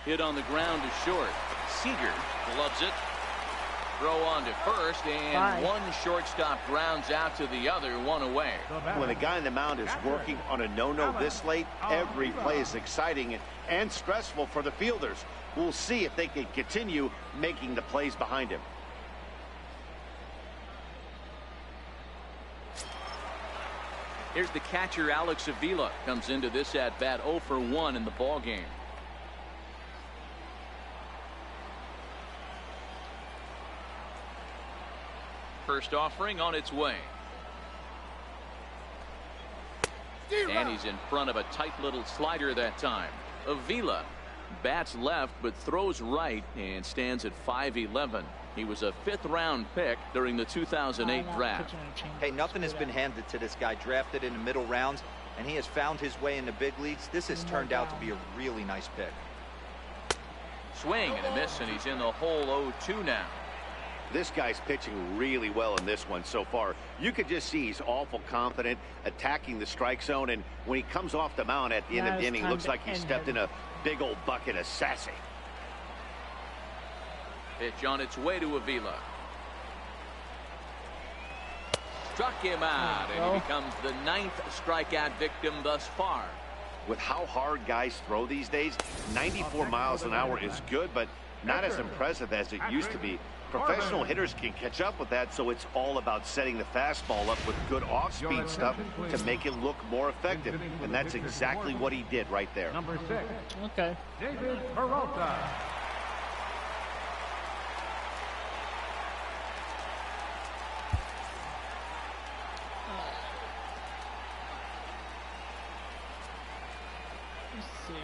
B: Hit on the ground to short. Seager gloves it. Throw on to first, and one shortstop grounds out to the other, 1 away.
C: When the guy on the mound is working on a no-no this late, every play is exciting and stressful for the fielders. We'll see if they can continue making the plays behind him.
B: Here's the catcher, Alex Avila, comes into this at-bat 0 for 1 in the ball game. First offering on its way. And he's in front of a tight little slider that time. Avila bats left but throws right and stands at 5'11". He was a 5th-round pick during the 2008 draft.
D: Hey, nothing has been handed to this guy. Drafted in the middle rounds, and he has found his way in the big leagues. This has turned out to be a really nice pick.
B: Swing and a miss, and he's in the hole 0-2 now.
C: This guy's pitching really well in this one so far. You could just see he's awful confident attacking the strike zone, and when he comes off the mound at the end of the inning, looks like he stepped in a big old bucket of sassy.
B: Pitch on its way to Avila. Struck him out, and he becomes the 9th strikeout victim thus far.
C: With how hard guys throw these days, 94 miles an hour is good, but not as impressive as it used to be. Professional hitters can catch up with that, so it's all about setting the fastball up with good off-speed stuff to make it look more effective, and that's exactly what he did right there.
E: Number 6.
A: Okay.
E: David Peralta.
A: Let's see.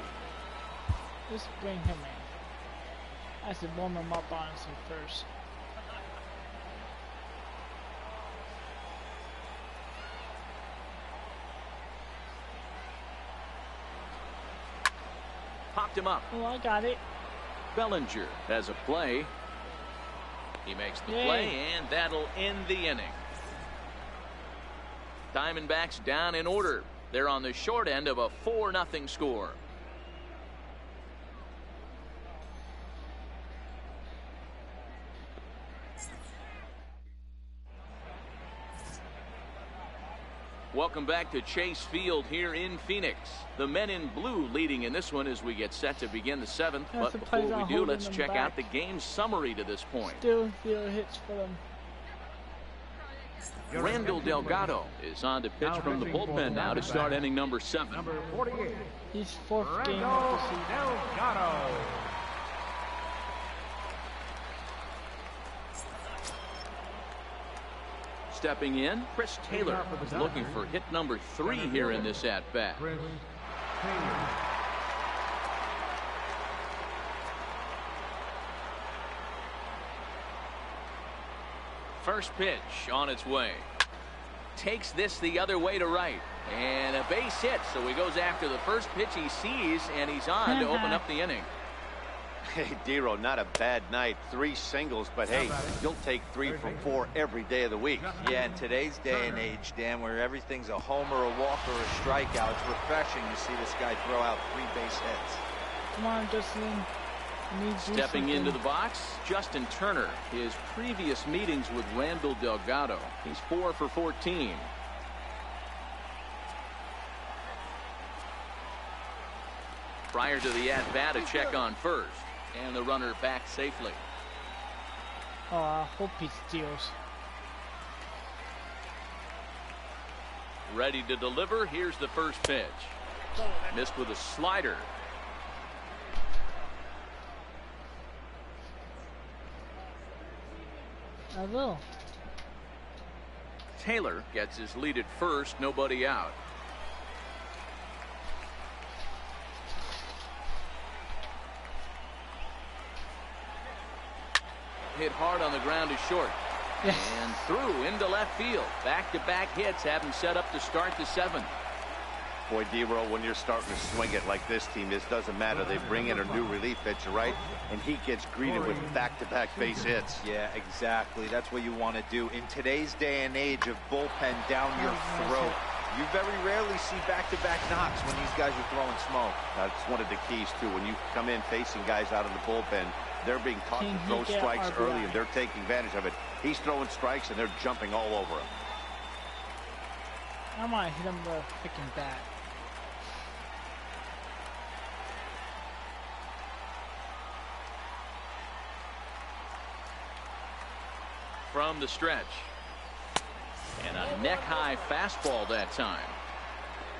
A: Let's bring him in. I should warm him up honestly first.
B: Popped him up.
A: Oh, I got it.
B: Bellinger has a play. He makes the play, and that'll end the inning. Diamondbacks down in order. They're on the short end of a 4-0 score. Welcome back to Chase Field here in Phoenix. The men in blue leading in this one as we get set to begin the 7th. But before we do, let's check out the game summary to this point.
A: Still hits for them.
B: Randall Delgado is on to pitch from the bullpen now to start inning number 7.
E: Number 48.
A: His 4th game of the season.
E: Delgado.
B: Stepping in, Chris Taylor is looking for hit number 3 here in this at-bat.
E: Chris Taylor.
B: First pitch on its way. Takes this the other way to right. And a base hit, so he goes after the first pitch he sees, and he's on to open up the inning.
C: Hey, Dero, not a bad night. 3 singles, but hey, you'll take 3 from 4 every day of the week.
D: Yeah, in today's day and age, Dan, where everything's a homer, a walk, or a strikeout, it's refreshing to see this guy throw out 3 base hits.
A: Come on, Justin.
B: Stepping into the box, Justin Turner. His previous meetings with Randall Delgado. He's 4 for 14. Prior to the at-bat, a check on first. And the runner back safely.
A: Oh, I hope he steals.
B: Ready to deliver. Here's the first pitch. Missed with a slider.
A: I will.
B: Taylor gets his lead at first, nobody out. Hit hard on the ground is short.
A: Yes.
B: And through into left field. Back-to-back hits have him set up to start the 7th.
C: Boy, Dero, when you're starting to swing it like this team is, doesn't matter. They bring in a new relief pitcher, right? And he gets greeted with back-to-back base hits.
D: Yeah, exactly. That's what you want to do. In today's day and age of bullpen down your throat, you very rarely see back-to-back knocks when these guys are throwing smoke.
C: That's one of the keys, too. When you come in facing guys out of the bullpen, they're being taught to throw strikes early, and they're taking advantage of it. He's throwing strikes, and they're jumping all over him.
A: I might hit him with a freaking bat.
B: From the stretch. And a neck-high fastball that time.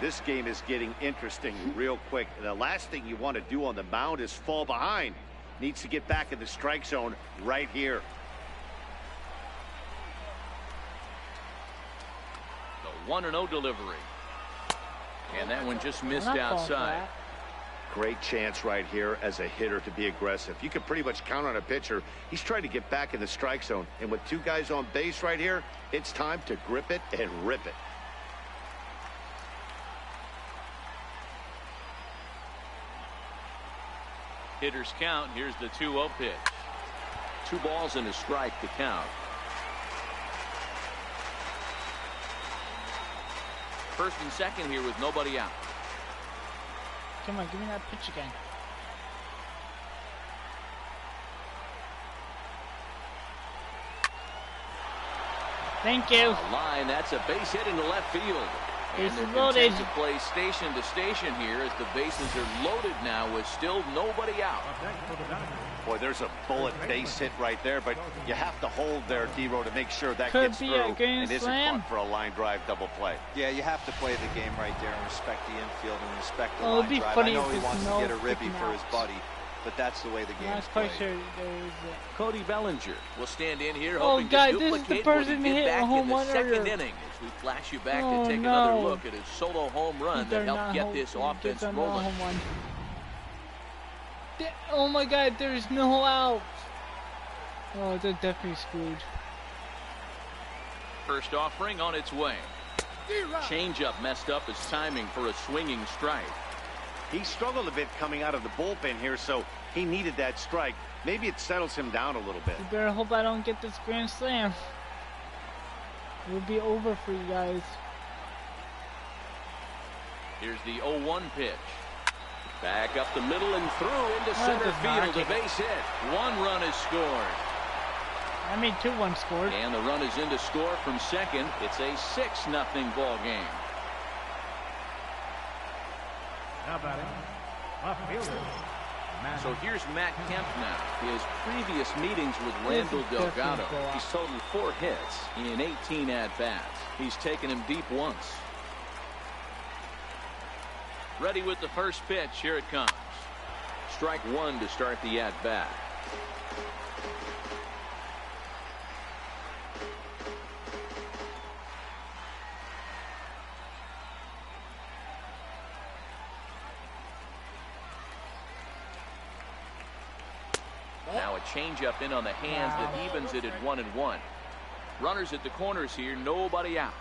C: This game is getting interesting real quick. The last thing you want to do on the mound is fall behind. Needs to get back in the strike zone right here.
B: The 1-0 delivery. And that one just missed outside.
C: Great chance right here as a hitter to be aggressive. You can pretty much count on a pitcher. He's trying to get back in the strike zone. And with 2 guys on base right here, it's time to grip it and rip it.
B: Hitters count. Here's the 2-0 pitch. 2 balls and a strike to count. First and second here with nobody out.
A: Come on, give me that pitch again. Thank you.
B: A line, that's a base hit into left field. And
A: Bases
B: they're
A: loaded.
B: content to play station to station here as the bases are loaded now with still nobody out.
C: Boy, there's a bullet base hit right there, but you have to hold there, Dero, to make sure that
A: Could
C: gets
A: be
C: through
A: a grand
C: and isn't
A: slam.
C: caught for a line drive double play.
D: Yeah, you have to play the game right there and respect the infield and respect the
A: Oh, it'd
D: line
A: be
D: drive.
A: funny
D: I know
A: if
D: he
A: there's
D: wants
A: no
D: to get a ribby
A: freaking
D: for his
A: outs.
D: buddy, but that's the way the
A: I'm
D: game's
A: not quite
D: played.
A: sure there is it.
B: Cody Bellinger will stand in here
A: Oh,
B: hoping
A: God,
B: to
A: this is the
B: duplicate
A: person
B: what he
A: hit
B: did
A: a
B: back
A: home
B: in the
A: run
B: second
A: earlier.
B: inning as we flash you back
A: Oh,
B: to take
A: no.
B: another look at his solo home run that helped get this
A: He
B: offense
A: gets another
B: rolling.
A: home run. Oh my God, there's no out. Oh, they're definitely screwed.
B: First offering on its way. Changeup messed up his timing for a swinging strike.
C: He struggled a bit coming out of the bullpen here, so he needed that strike. Maybe it settles him down a little bit.
A: You better hope I don't get this grand slam. It will be over for you guys.
B: Here's the 0-1 pitch. Back up the middle and through into center
A: does not
B: field. A
A: kick it.
B: base hit. 1 run is scored.
A: I mean, 2-1 scored.
B: And the run is in to score from second. It's a 6-0 ball game.
E: Now batting, left fielder.
B: So here's Matt Kemp now. His previous meetings with Randall
A: This is definitely
B: Delgado.
A: go out.
B: He's totaled 4 hits in 18 at-bats. He's taken him deep once. Ready with the first pitch. Here it comes. Strike 1 to start the at-bat. Now a changeup in on the hands that evens it at 1-1. Runners at the corners here, nobody out.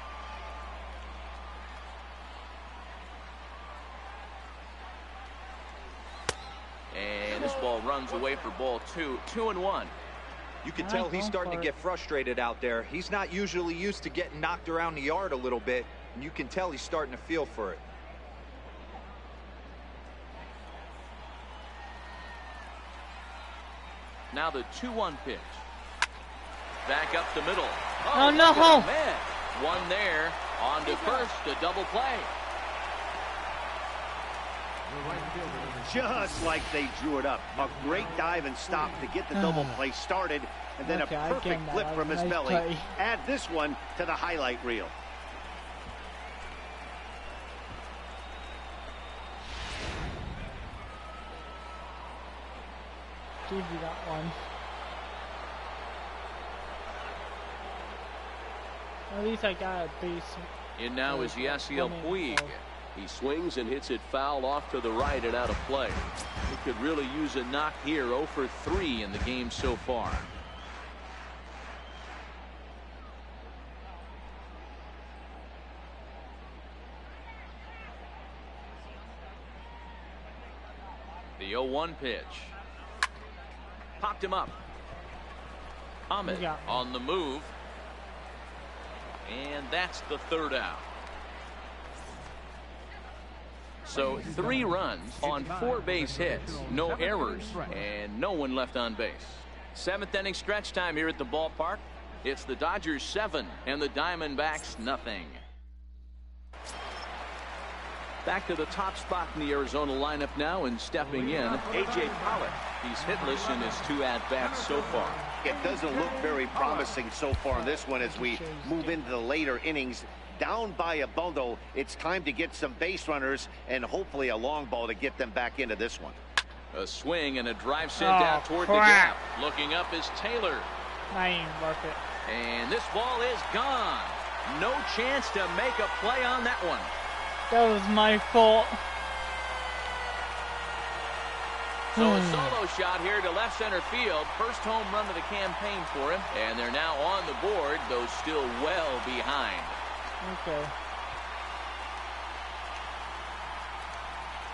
B: And this ball fastball runs away for ball 2. 2-1.
D: You can tell he's starting to get frustrated out there. He's not usually used to getting knocked around the yard a little bit, and you can tell he's starting to feel for it.
B: Now the 2-1 pitch. Back up the middle.
A: Oh, no.
B: Man. One there. On to first. A double play.
C: Just like they drew it up. A great dive and stop to get the double play started, and then a perfect flip from his belly. Add this one to the highlight reel.
A: Give you that one. At least I got a base.
B: In now is Yasiel Puig.
F: He swings and hits it foul off to the right and out of play.
B: He could really use a knock here. 0 for 3 in the game so far. The 0-1 pitch. Popped him up. Ahmed on the move. And that's the third out. So 3 runs on 4 base hits, no errors, and no one left on base. 7th inning stretch time here at the ballpark. It's the Dodgers 7 and the Diamondbacks nothing. Back to the top spot in the Arizona lineup now, and stepping in, A.J. Pollock. He's hitless in his 2 at-bats so far.
C: It doesn't look very promising so far in this one as we move into the later innings. Down by a bundle, it's time to get some base runners and hopefully a long ball to get them back into this one.
B: A swing and a drive sent out toward the gap. Looking up is Taylor.
A: Not even worth it.
B: And this ball is gone. No chance to make a play on that one.
A: That was my fault.
B: So a solo shot here to left center field. First home run of the campaign for him. And they're now on the board, though still well behind.
A: Okay.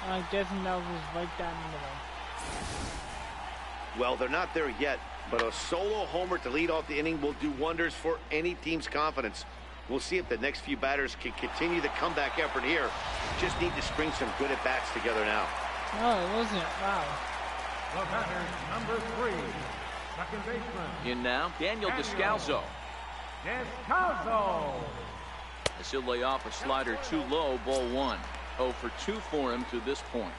A: I'm guessing that was right down the middle.
C: Well, they're not there yet, but a solo homer to lead off the inning will do wonders for any team's confidence. We'll see if the next few batters can continue the comeback effort here. Just need to string some good at-bats together now.
A: No, it wasn't. Wow.
E: The batter, number 3, second baseman.
B: In now, Daniel Descalso.
E: Descalso.
B: As he'll lay off a slider too low, ball 1. 0 for 2 for him to this point.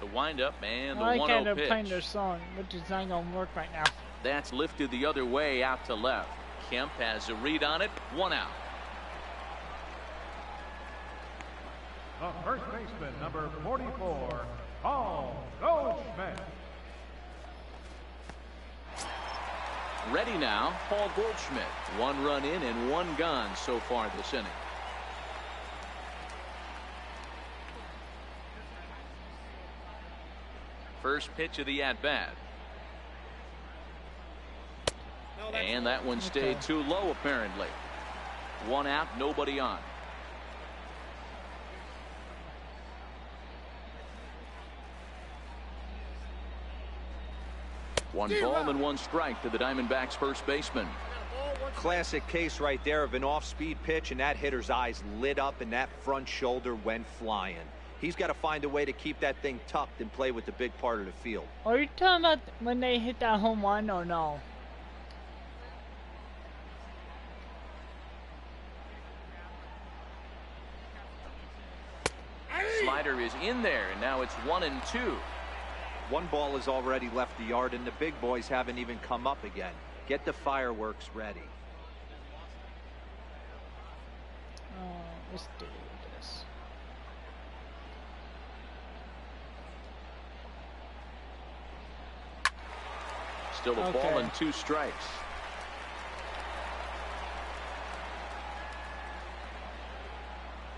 B: The windup and the 1-0 pitch.
A: Playing their song, which is not going to work right now.
B: That's lifted the other way out to left. Kemp has a read on it. 1 out.
E: The first baseman, number 44, Paul Goldschmidt.
B: Ready now, Paul Goldschmidt. 1 run in and 1 gone so far this inning. First pitch of the at-bat. And that one stayed too low, apparently. 1 out, nobody on. One ball and 1 strike to the Diamondbacks first baseman.
D: Classic case right there of an off-speed pitch, and that hitter's eyes lit up and that front shoulder went flying. He's got to find a way to keep that thing tucked and play with the big part of the field.
A: Are you talking about when they hit that home run or no?
B: Slider is in there, and now it's 1-2.
D: 1 ball has already left the yard, and the big boys haven't even come up again. Get the fireworks ready.
A: Let's do this.
B: Still a ball and 2 strikes.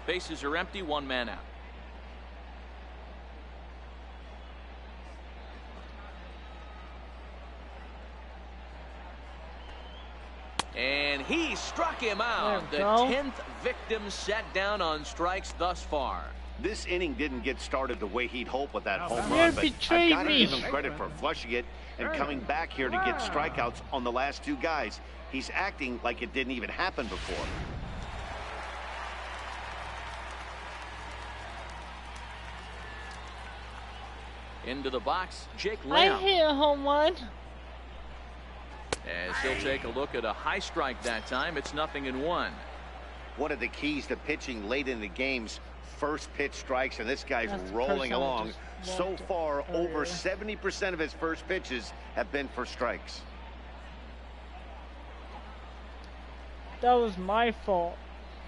B: Bases are empty, 1 man out. And he Struck him out. The 10th victim set down on strikes thus far.
C: This inning didn't get started the way he'd hoped with that home
A: You
C: run, but I've
A: betrayed
C: got to
A: me.
C: give him credit for flushing it and coming back here to get strikeouts on the last two guys. He's acting like it didn't even happen before.
B: Into the box, Jake
A: I
B: Lamb.
A: hit a home run.
B: As he'll take a look at a high strike that time. It's 0-1.
C: One of the keys to pitching late in the game's first pitch strikes, and this guy's
A: That's the
C: rolling
A: person I
C: along.
A: just
C: So
A: walked
C: far,
A: earlier.
C: over 70% of his first pitches have been for strikes.
A: That was my fault.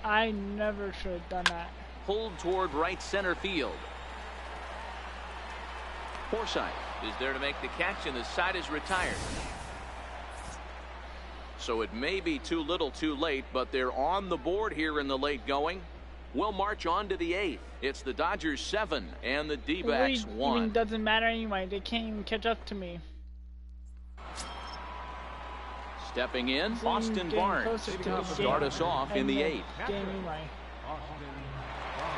A: I never should have done that.
B: Pulled toward right center field. Forsythe is there to make the catch, and the side is retired. So it may be too little too late, but they're on the board here in the late going. We'll march on to the 8th. It's the Dodgers 7 and the D-backs
A: It
B: 1.
A: even doesn't matter anyway. They can't even catch up to me.
B: Stepping in,
A: It's
B: Austin
A: getting
B: Barnes
A: closer to
B: will
A: the
B: start
A: game.
B: us off in
A: And
B: the
A: the
B: 8th.
A: game anyway.
E: Austin Barnes.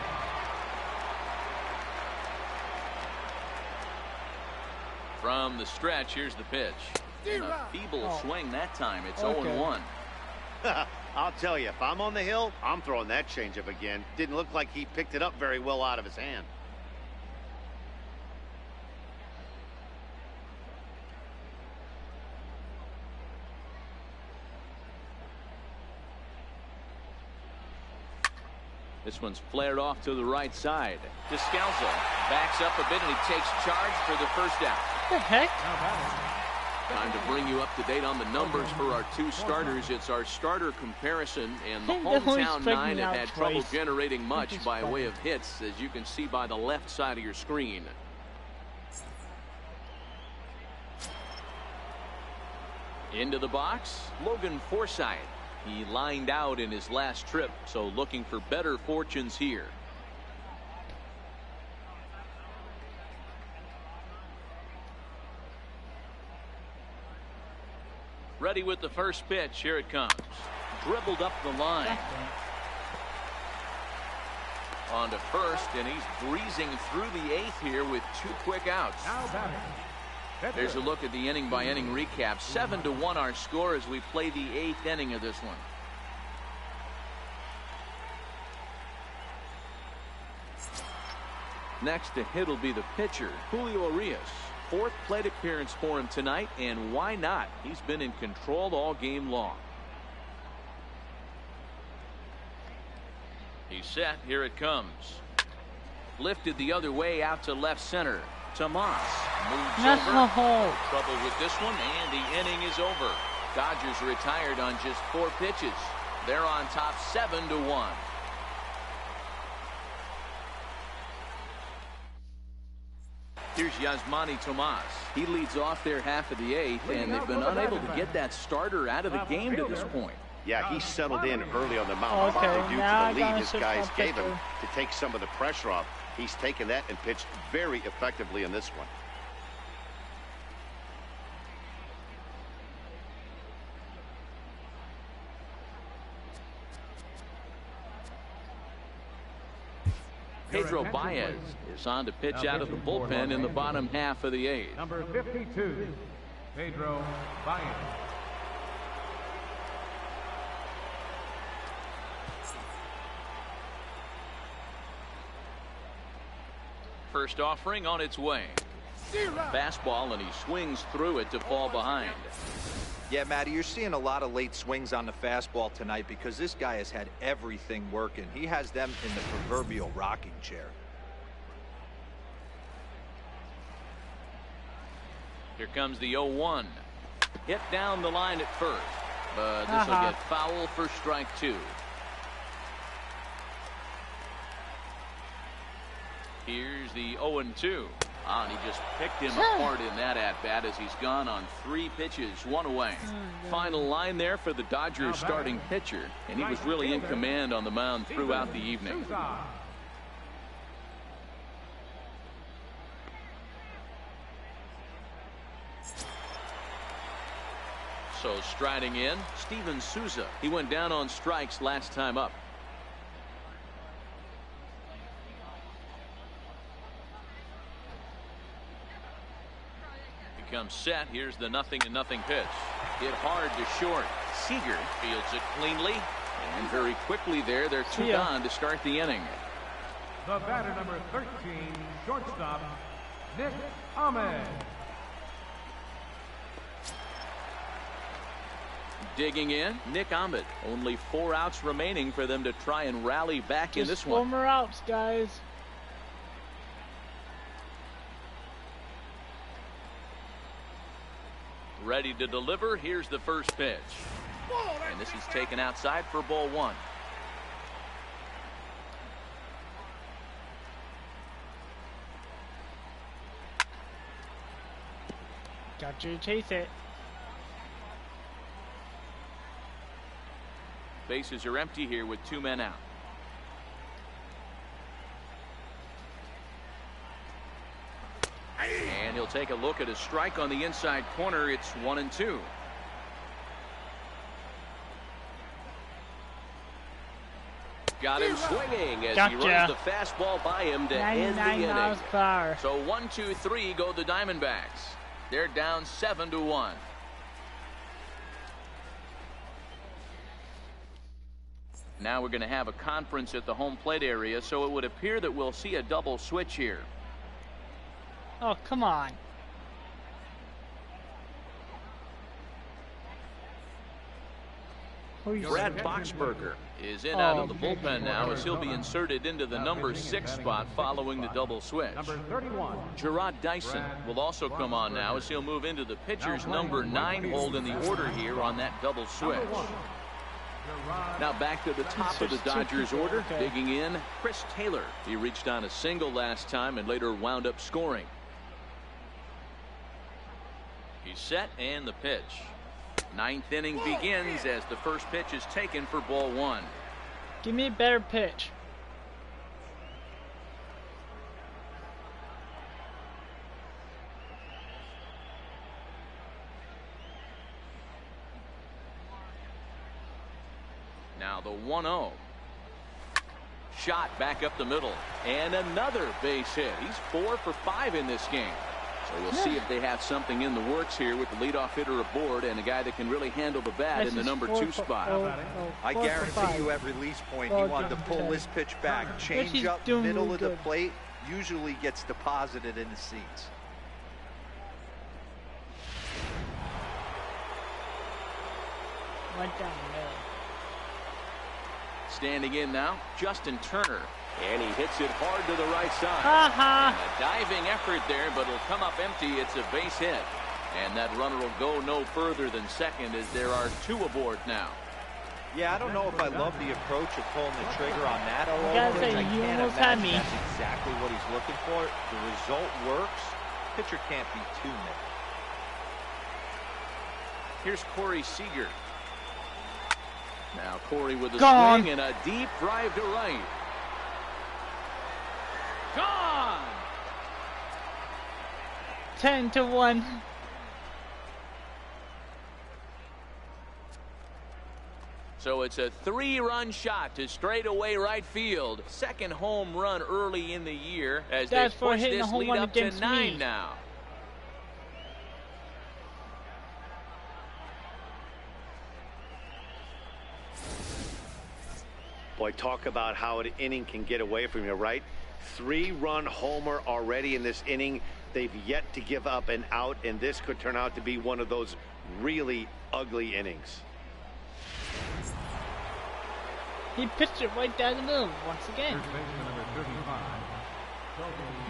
B: From the stretch, here's the pitch. And a feeble swing that time. It's
A: Okay.
B: 0-1.
C: I'll tell you, if I'm on the hill, I'm throwing that changeup again. Didn't look like he picked it up very well out of his hand.
B: This one's flared off to the right side. Descalzo backs up a bit, and he takes charge for the first out.
A: What the heck?
E: Now batting.
B: Time to bring you up to date on the numbers for our two starters. It's our starter comparison, and the
A: They only
B: hometown
A: struck
B: 9
A: me
B: have
A: out
B: had trouble
A: twice.
B: generating much
A: Which is
B: by
A: funny.
B: way of hits, as you can see by the left side of your screen. Into the box, Logan Forsythe. He lined out in his last trip, so looking for better fortunes here. Ready with the first pitch. Here it comes. Dribbled up the line. On to first, and he's breezing through the 8th here with 2 quick outs.
E: Now batting.
B: There's a look at the inning by inning recap. 7-1 our score as we play the 8th inning of this one. Next to hit will be the pitcher, Julio Urias. 4th plate appearance for him tonight, and why not? He's been in control all game long. He's set. Here it comes. Lifted the other way out to left center. Tomas moves
A: No.
B: over. Trouble with this one, and the inning is over. Dodgers retired on just 4 pitches. They're on top 7-1. Here's Yasmani Tomas. He leads off their half of the 8th, and they've been unable to get that starter out of the game to this point.
C: Yeah, he settled in early on the mound,
A: Okay,
C: partly due
A: now I
C: to the
A: gotta
C: lead his
A: switch
C: guys
A: my
C: gave him
A: pitcher.
C: to take some of the pressure off. He's taken that and pitched very effectively in this one.
B: Pedro Baez is on to pitch out of the bullpen in the bottom half of the 8th.
E: Number 52, Pedro Baez.
B: First offering on its way. Fastball, and he swings through it to fall behind.
D: Yeah, Matty, you're seeing a lot of late swings on the fastball tonight because this guy has had everything working. He has them in the proverbial rocking chair.
B: Here comes the 0-1. Hit down the line at first, but this will get foul for strike 2. Here's the 0-2. And he just picked him apart in that at-bat as he's gone on 3 pitches, 1 away. Final line there for the Dodgers starting pitcher, and he was really in command on the mound throughout the evening. So striding in, Steven Souza. He went down on strikes last time up. He comes set. Here's the 0-0 pitch. Hit hard to short. Seager fields it cleanly. And very quickly there, they're two gone to start the inning.
E: The batter, number 13, shortstop, Nick Ahmed.
B: Digging in, Nick Ahmed. Only 4 outs remaining for them to try and rally back in this one.
A: 4 more outs, guys.
B: Ready to deliver. Here's the first pitch. And this is taken outside for ball 1.
A: Got you to chase it.
B: Bases are empty here with 2 men out. And he'll take a look at a strike on the inside corner. It's 1-2. Got him swinging as he runs the fastball by him to end the inning. So 1-2-3 go the Diamondbacks. They're down 7-1. Now we're going to have a conference at the home plate area, so it would appear that we'll see a double switch here.
A: Oh, come on.
B: Brad Boxberger is in out of the bullpen now as he'll be inserted into the number 6 spot following the double switch.
E: Number 31.
B: Gerard Dyson will also come on now as he'll move into the pitcher's number 9 hold in the order here on that double switch. Now back to the top of the Dodgers order. Digging in, Chris Taylor. He reached on a single last time and later wound up scoring. He's set and the pitch. 9th inning begins as the first pitch is taken for ball 1.
A: Give me a better pitch.
B: Now the 1-0. Shot back up the middle. And another base hit. He's 4 for 5 in this game. So we'll see if they have something in the works here with the leadoff hitter aboard and a guy that can really handle the bat in the number 2 spot.
D: I guarantee you at release point he wanted to pull this pitch back. Change up middle of the plate usually gets deposited in the seats.
A: Went down the middle.
B: Standing in now, Justin Turner. And he hits it hard to the right side.
A: Ha-ha.
B: A diving effort there, but it'll come up empty. It's a base hit. And that runner will go no further than second as there are 2 aboard now.
D: Yeah, I don't know if I love the approach of pulling the trigger on that.
A: I can't imagine
D: that's exactly what he's looking for. The result works. Pitcher can't be too mad.
B: Here's Corey Seager. Now Corey with a swing and a deep drive to right. Gone.
A: 10-1.
B: So it's a 3-run shot to straightaway right field. Second home run early in the year as they push this lead up to 9 now.
C: Boy, talk about how an inning can get away from you, right? 3-run homer already in this inning. They've yet to give up an out, and this could turn out to be one of those really ugly innings.
A: He pitched it right down the middle once again.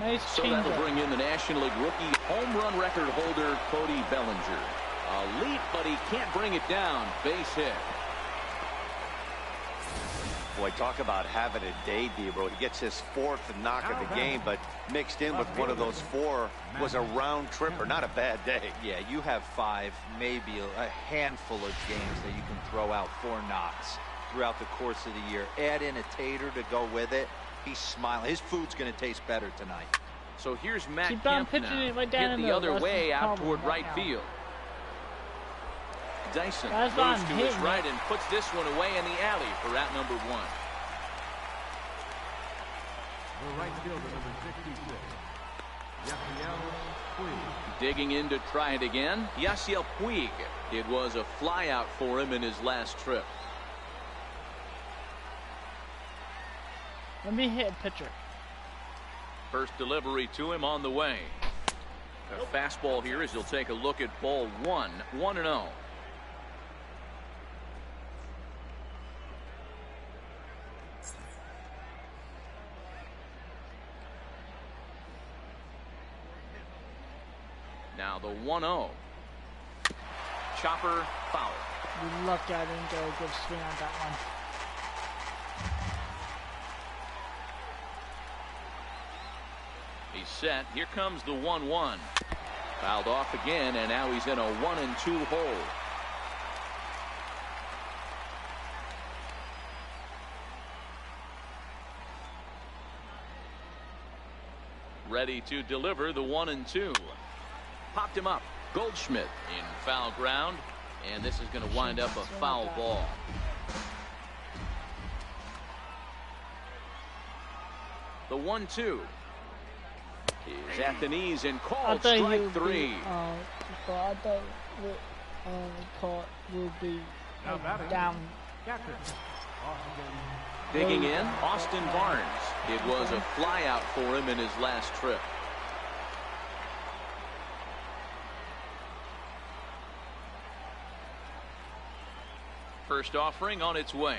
A: Nice
B: so that'll bring in the National League rookie home run record holder Cody Bellinger. A leap, but he can't bring it down. Base hit.
C: Boy, talk about having a day, Debro. He gets his 4th knock of the game, but mixed in with one of those 4 was a round tripper. Not a bad day.
D: Yeah, you have 5, maybe a handful of games that you can throw out 4 knocks throughout the course of the year. Add in a tater to go with it. He's smiling. His food's going to taste better tonight.
B: So here's Matt Kemp now. Hit the other way out toward right field. Dyson
A: That's
B: moves
A: on
B: to
A: him,
B: his right and puts this one away in the alley for out number 1.
E: The right fielder, number 66. Yasiel Puig.
B: Digging in to try it again, Yasiel Puig. It was a flyout for him in his last trip.
A: Let me hit a pitcher.
B: First delivery to him on the way. A fastball here as he'll take a look at ball 1, 1-0. Now the 1-0. Chopper foul.
A: You lucky I didn't get a good swing on that one.
B: He's set. Here comes the 1-1. Fouled off again, and now he's in a 1-2 hole. Ready to deliver the 1-2. Popped him up. Goldschmidt in foul ground, and this is going to wind up a foul ball. The 1-2 is at the knees and called strike 3.
A: I thought call will be down.
E: Captain,
B: Digging in, Austin Barnes. It was a flyout for him in his last trip. First offering on its way.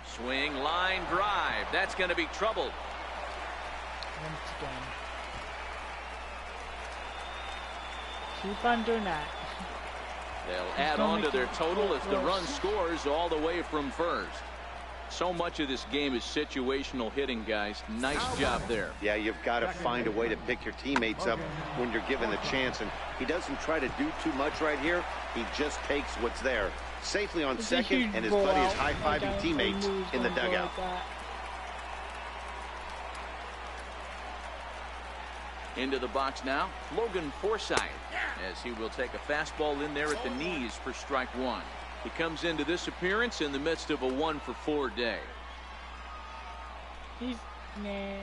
B: Swing, line, drive. That's going to be trouble.
A: Once again. Keep on doing that.
B: They'll add on to their total as the run scores all the way from first. So much of this game is situational hitting, guys. Nice job there.
C: Yeah, you've got to find a way to pick your teammates up when you're given the chance. And he doesn't try to do too much right here. He just takes what's there. Safely on second, and his buddy is high-fiving teammates in the dugout.
B: Into the box now, Logan Forsythe, as he will take a fastball in there at the knees for strike 1. He comes into this appearance in the midst of a 1-for-4 day.
A: He's, man,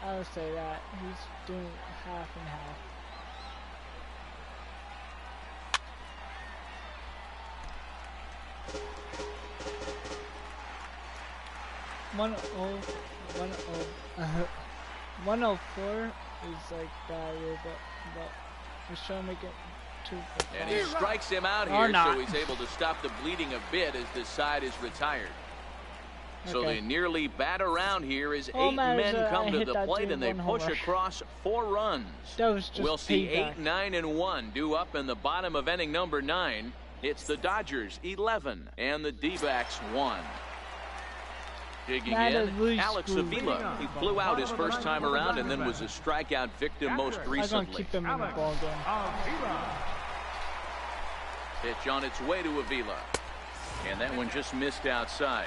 A: I would say that. He's doing half and half. One 104 is like that, but we're trying to make it 2 for 5.
B: And he strikes him out here, so he's able to stop the bleeding a bit as this side is retired. So they nearly bat around here as 8 men come to the plate and they push across 4 runs. We'll see 8, 9, and 1 due up in the bottom of inning number 9. It's the Dodgers 11 and the D-backs 1. Digging in, Alex Avila. He flew out his first time around and then was a strikeout victim most recently.
A: I'm gonna keep them in the ball game.
B: Pitch on its way to Avila. And that one just missed outside.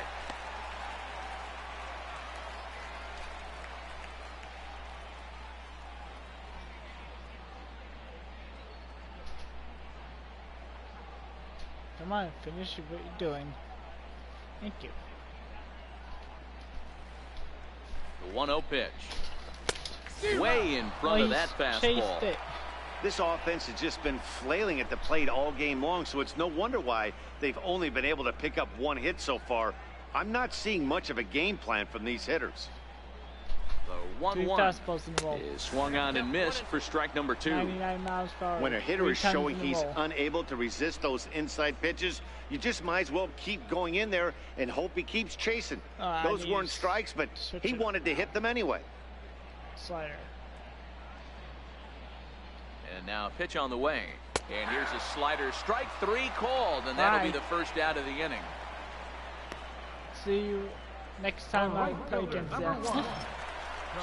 A: Come on, finish what you're doing. Thank you.
B: The 1-0 pitch. Way in front of that fastball.
C: This offense has just been flailing at the plate all game long, so it's no wonder why they've only been able to pick up 1 hit so far. I'm not seeing much of a game plan from these hitters.
B: The 1-1 is swung on and missed for strike number 2.
A: 99 miles per hour.
C: When a hitter is showing he's unable to resist those inside pitches, you just might as well keep going in there and hope he keeps chasing. Those weren't strikes, but he wanted to hit them anyway.
A: Slider.
B: And now a pitch on the way. And here's a slider. Strike 3 called, and that'll be the first out of the inning.
A: See you next time I play against them.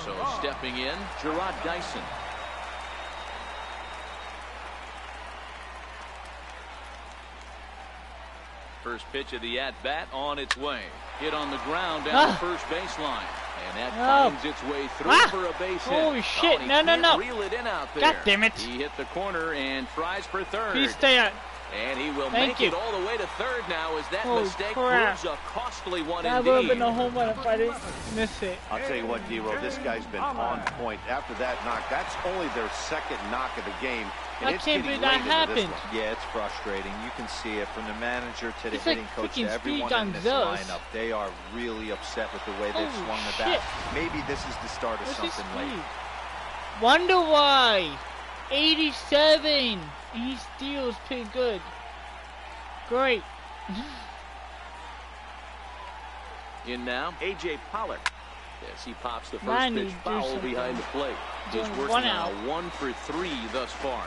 B: So stepping in, Gerard Dyson. First pitch of the at-bat on its way. Hit on the ground down the first baseline. And that finds its way through for a base hit.
A: Holy shit, no.
B: Reel it in out there.
A: God damn it.
B: He hit the corner and tries for third.
A: Please stay out.
B: And he will
A: Thank
B: make
A: you.
B: it all the way to third now as that
A: Holy
B: mistake
A: crap.
B: proves a costly one
A: That would have
B: indeed.
A: been a home run if I didn't miss it.
C: I'll tell you what, D-Roll, this guy's been on point. After that knock, that's only their second knock of the game. And
A: I
C: it's
A: can't
C: getting
A: believe that
C: late into this
A: happened.
C: one.
D: Yeah, it's frustrating. You can see it from the manager to the
A: It's like
D: hitting coach
A: freaking
D: to everyone
A: Speed
D: in this
A: Gonzalez.
D: lineup. They are really upset with the way they've
A: Holy
D: swung the
A: shit.
D: bat. Maybe this is the start of
A: What's his
D: something late.
A: speed? Wonder why. 87. And he steals pretty good. Great.
B: In now, A.J. Pollard. As he pops the first
A: Man,
B: pitch
A: you do
B: foul
A: something.
B: behind the plate. He's
A: Doing
B: working
A: one
B: on
A: out.
B: a 1 for 3 thus far.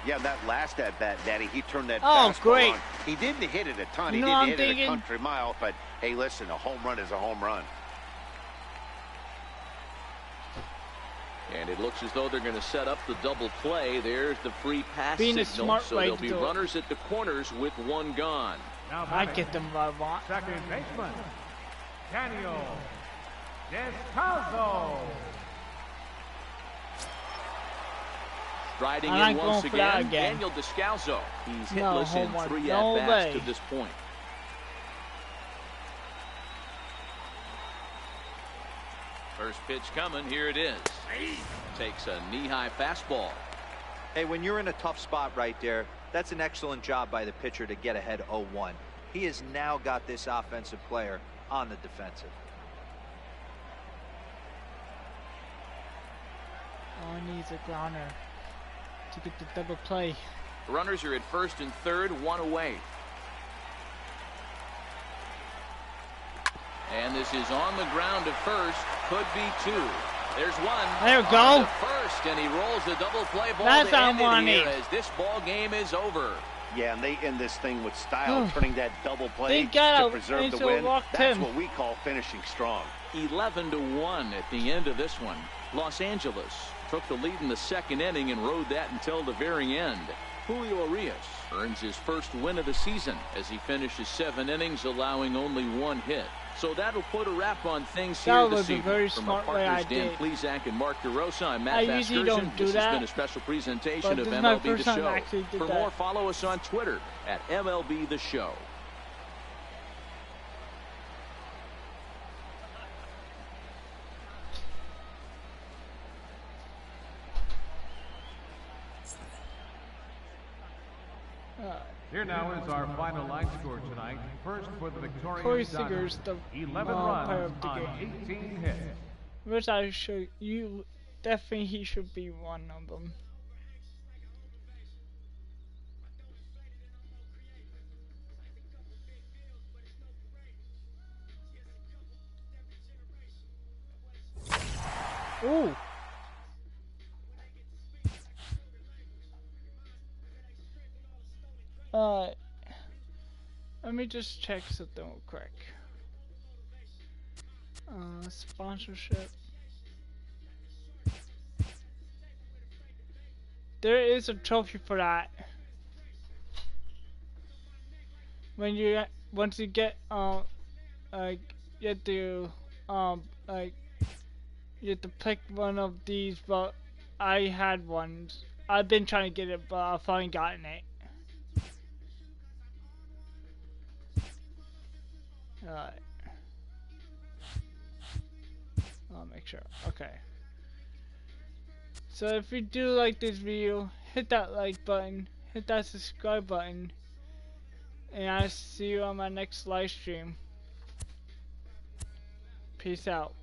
C: Yeah, that last at-bat, Daddy, he turned that
A: Oh,
C: fastball
A: great.
C: on. He didn't hit it a ton.
A: You
C: He
A: know what
C: didn't
A: I'm
C: hit it a
A: thinking?
C: country mile. But, hey, listen, a home run is a home run.
B: And it looks as though they're going to set up the double play. There's the free pass
A: Being a
B: signal.
A: smart
B: So
A: way
B: there'll
A: to
B: be
A: do it.
B: runners at the corners with 1 gone.
E: Now
A: I
E: batting,
A: get them what I want.
E: second baseman, Daniel Descalso.
B: Striding
A: I'm
B: in
A: not
B: once
A: going for that
B: again,
A: again.
B: Daniel Descalso. He's
A: No,
B: hitless in
A: home run.
B: 3
A: No
B: at-bats
A: way.
B: to this point. First pitch coming. Here it is. Takes a knee-high fastball.
D: Hey, when you're in a tough spot right there, that's an excellent job by the pitcher to get ahead 0-1. He has now got this offensive player on the defensive.
A: All he needs a grounder to get the double play.
B: Runners are at first and third, 1 away. And this is on the ground to first. Could be 2. There's 1.
A: There we
B: On
A: go.
B: to first, and he rolls the double play ball
A: That's
B: to
A: what I
B: end it
A: wanted.
B: here as this ball game is over.
C: Yeah, and they end this thing with style, turning that double play
A: They got
C: to
A: out
C: preserve
A: and
C: the
A: so
C: win.
A: walked
C: That's
A: him.
C: what we call finishing strong.
B: 11-1 at the end of this one. Los Angeles took the lead in the second inning and rode that until the very end. Julio Urias earns his first win of the season as he finishes 7 innings, allowing only 1 hit. So that'll put a wrap on things
A: That
B: here
A: was
B: this
A: a
B: evening.
A: very
B: From
A: smart
B: our
A: way
B: partners
A: I
B: Dan
A: did.
B: Plesac and Mark DeRosa, I'm Matt
A: I usually don't
B: Vasgersian.
A: do
B: This has
A: that,
B: been a special presentation
A: but
B: of
A: this is my
B: MLB The
A: first time
B: Show.
A: actually did
B: For
A: that.
B: more, follow us on Twitter at MLB The Show.
E: Here now is our final line score tonight. First for the Victoria
A: Corey Seager's the
E: 11
A: player
E: runs
A: of the
E: on
A: game.
E: 18 hits.
A: Which I should you definitely he should be one of them. Ooh. Let me just check something real quick. Sponsorship. There is a trophy for that. When you once you get like you have to like you have to pick one of these, but I had one. I've been trying to get it, but I've finally gotten it. Alright. I'll make sure. Okay. So if you do like this video, hit that like button, hit that subscribe button, and I'll see you on my next live stream. Peace out.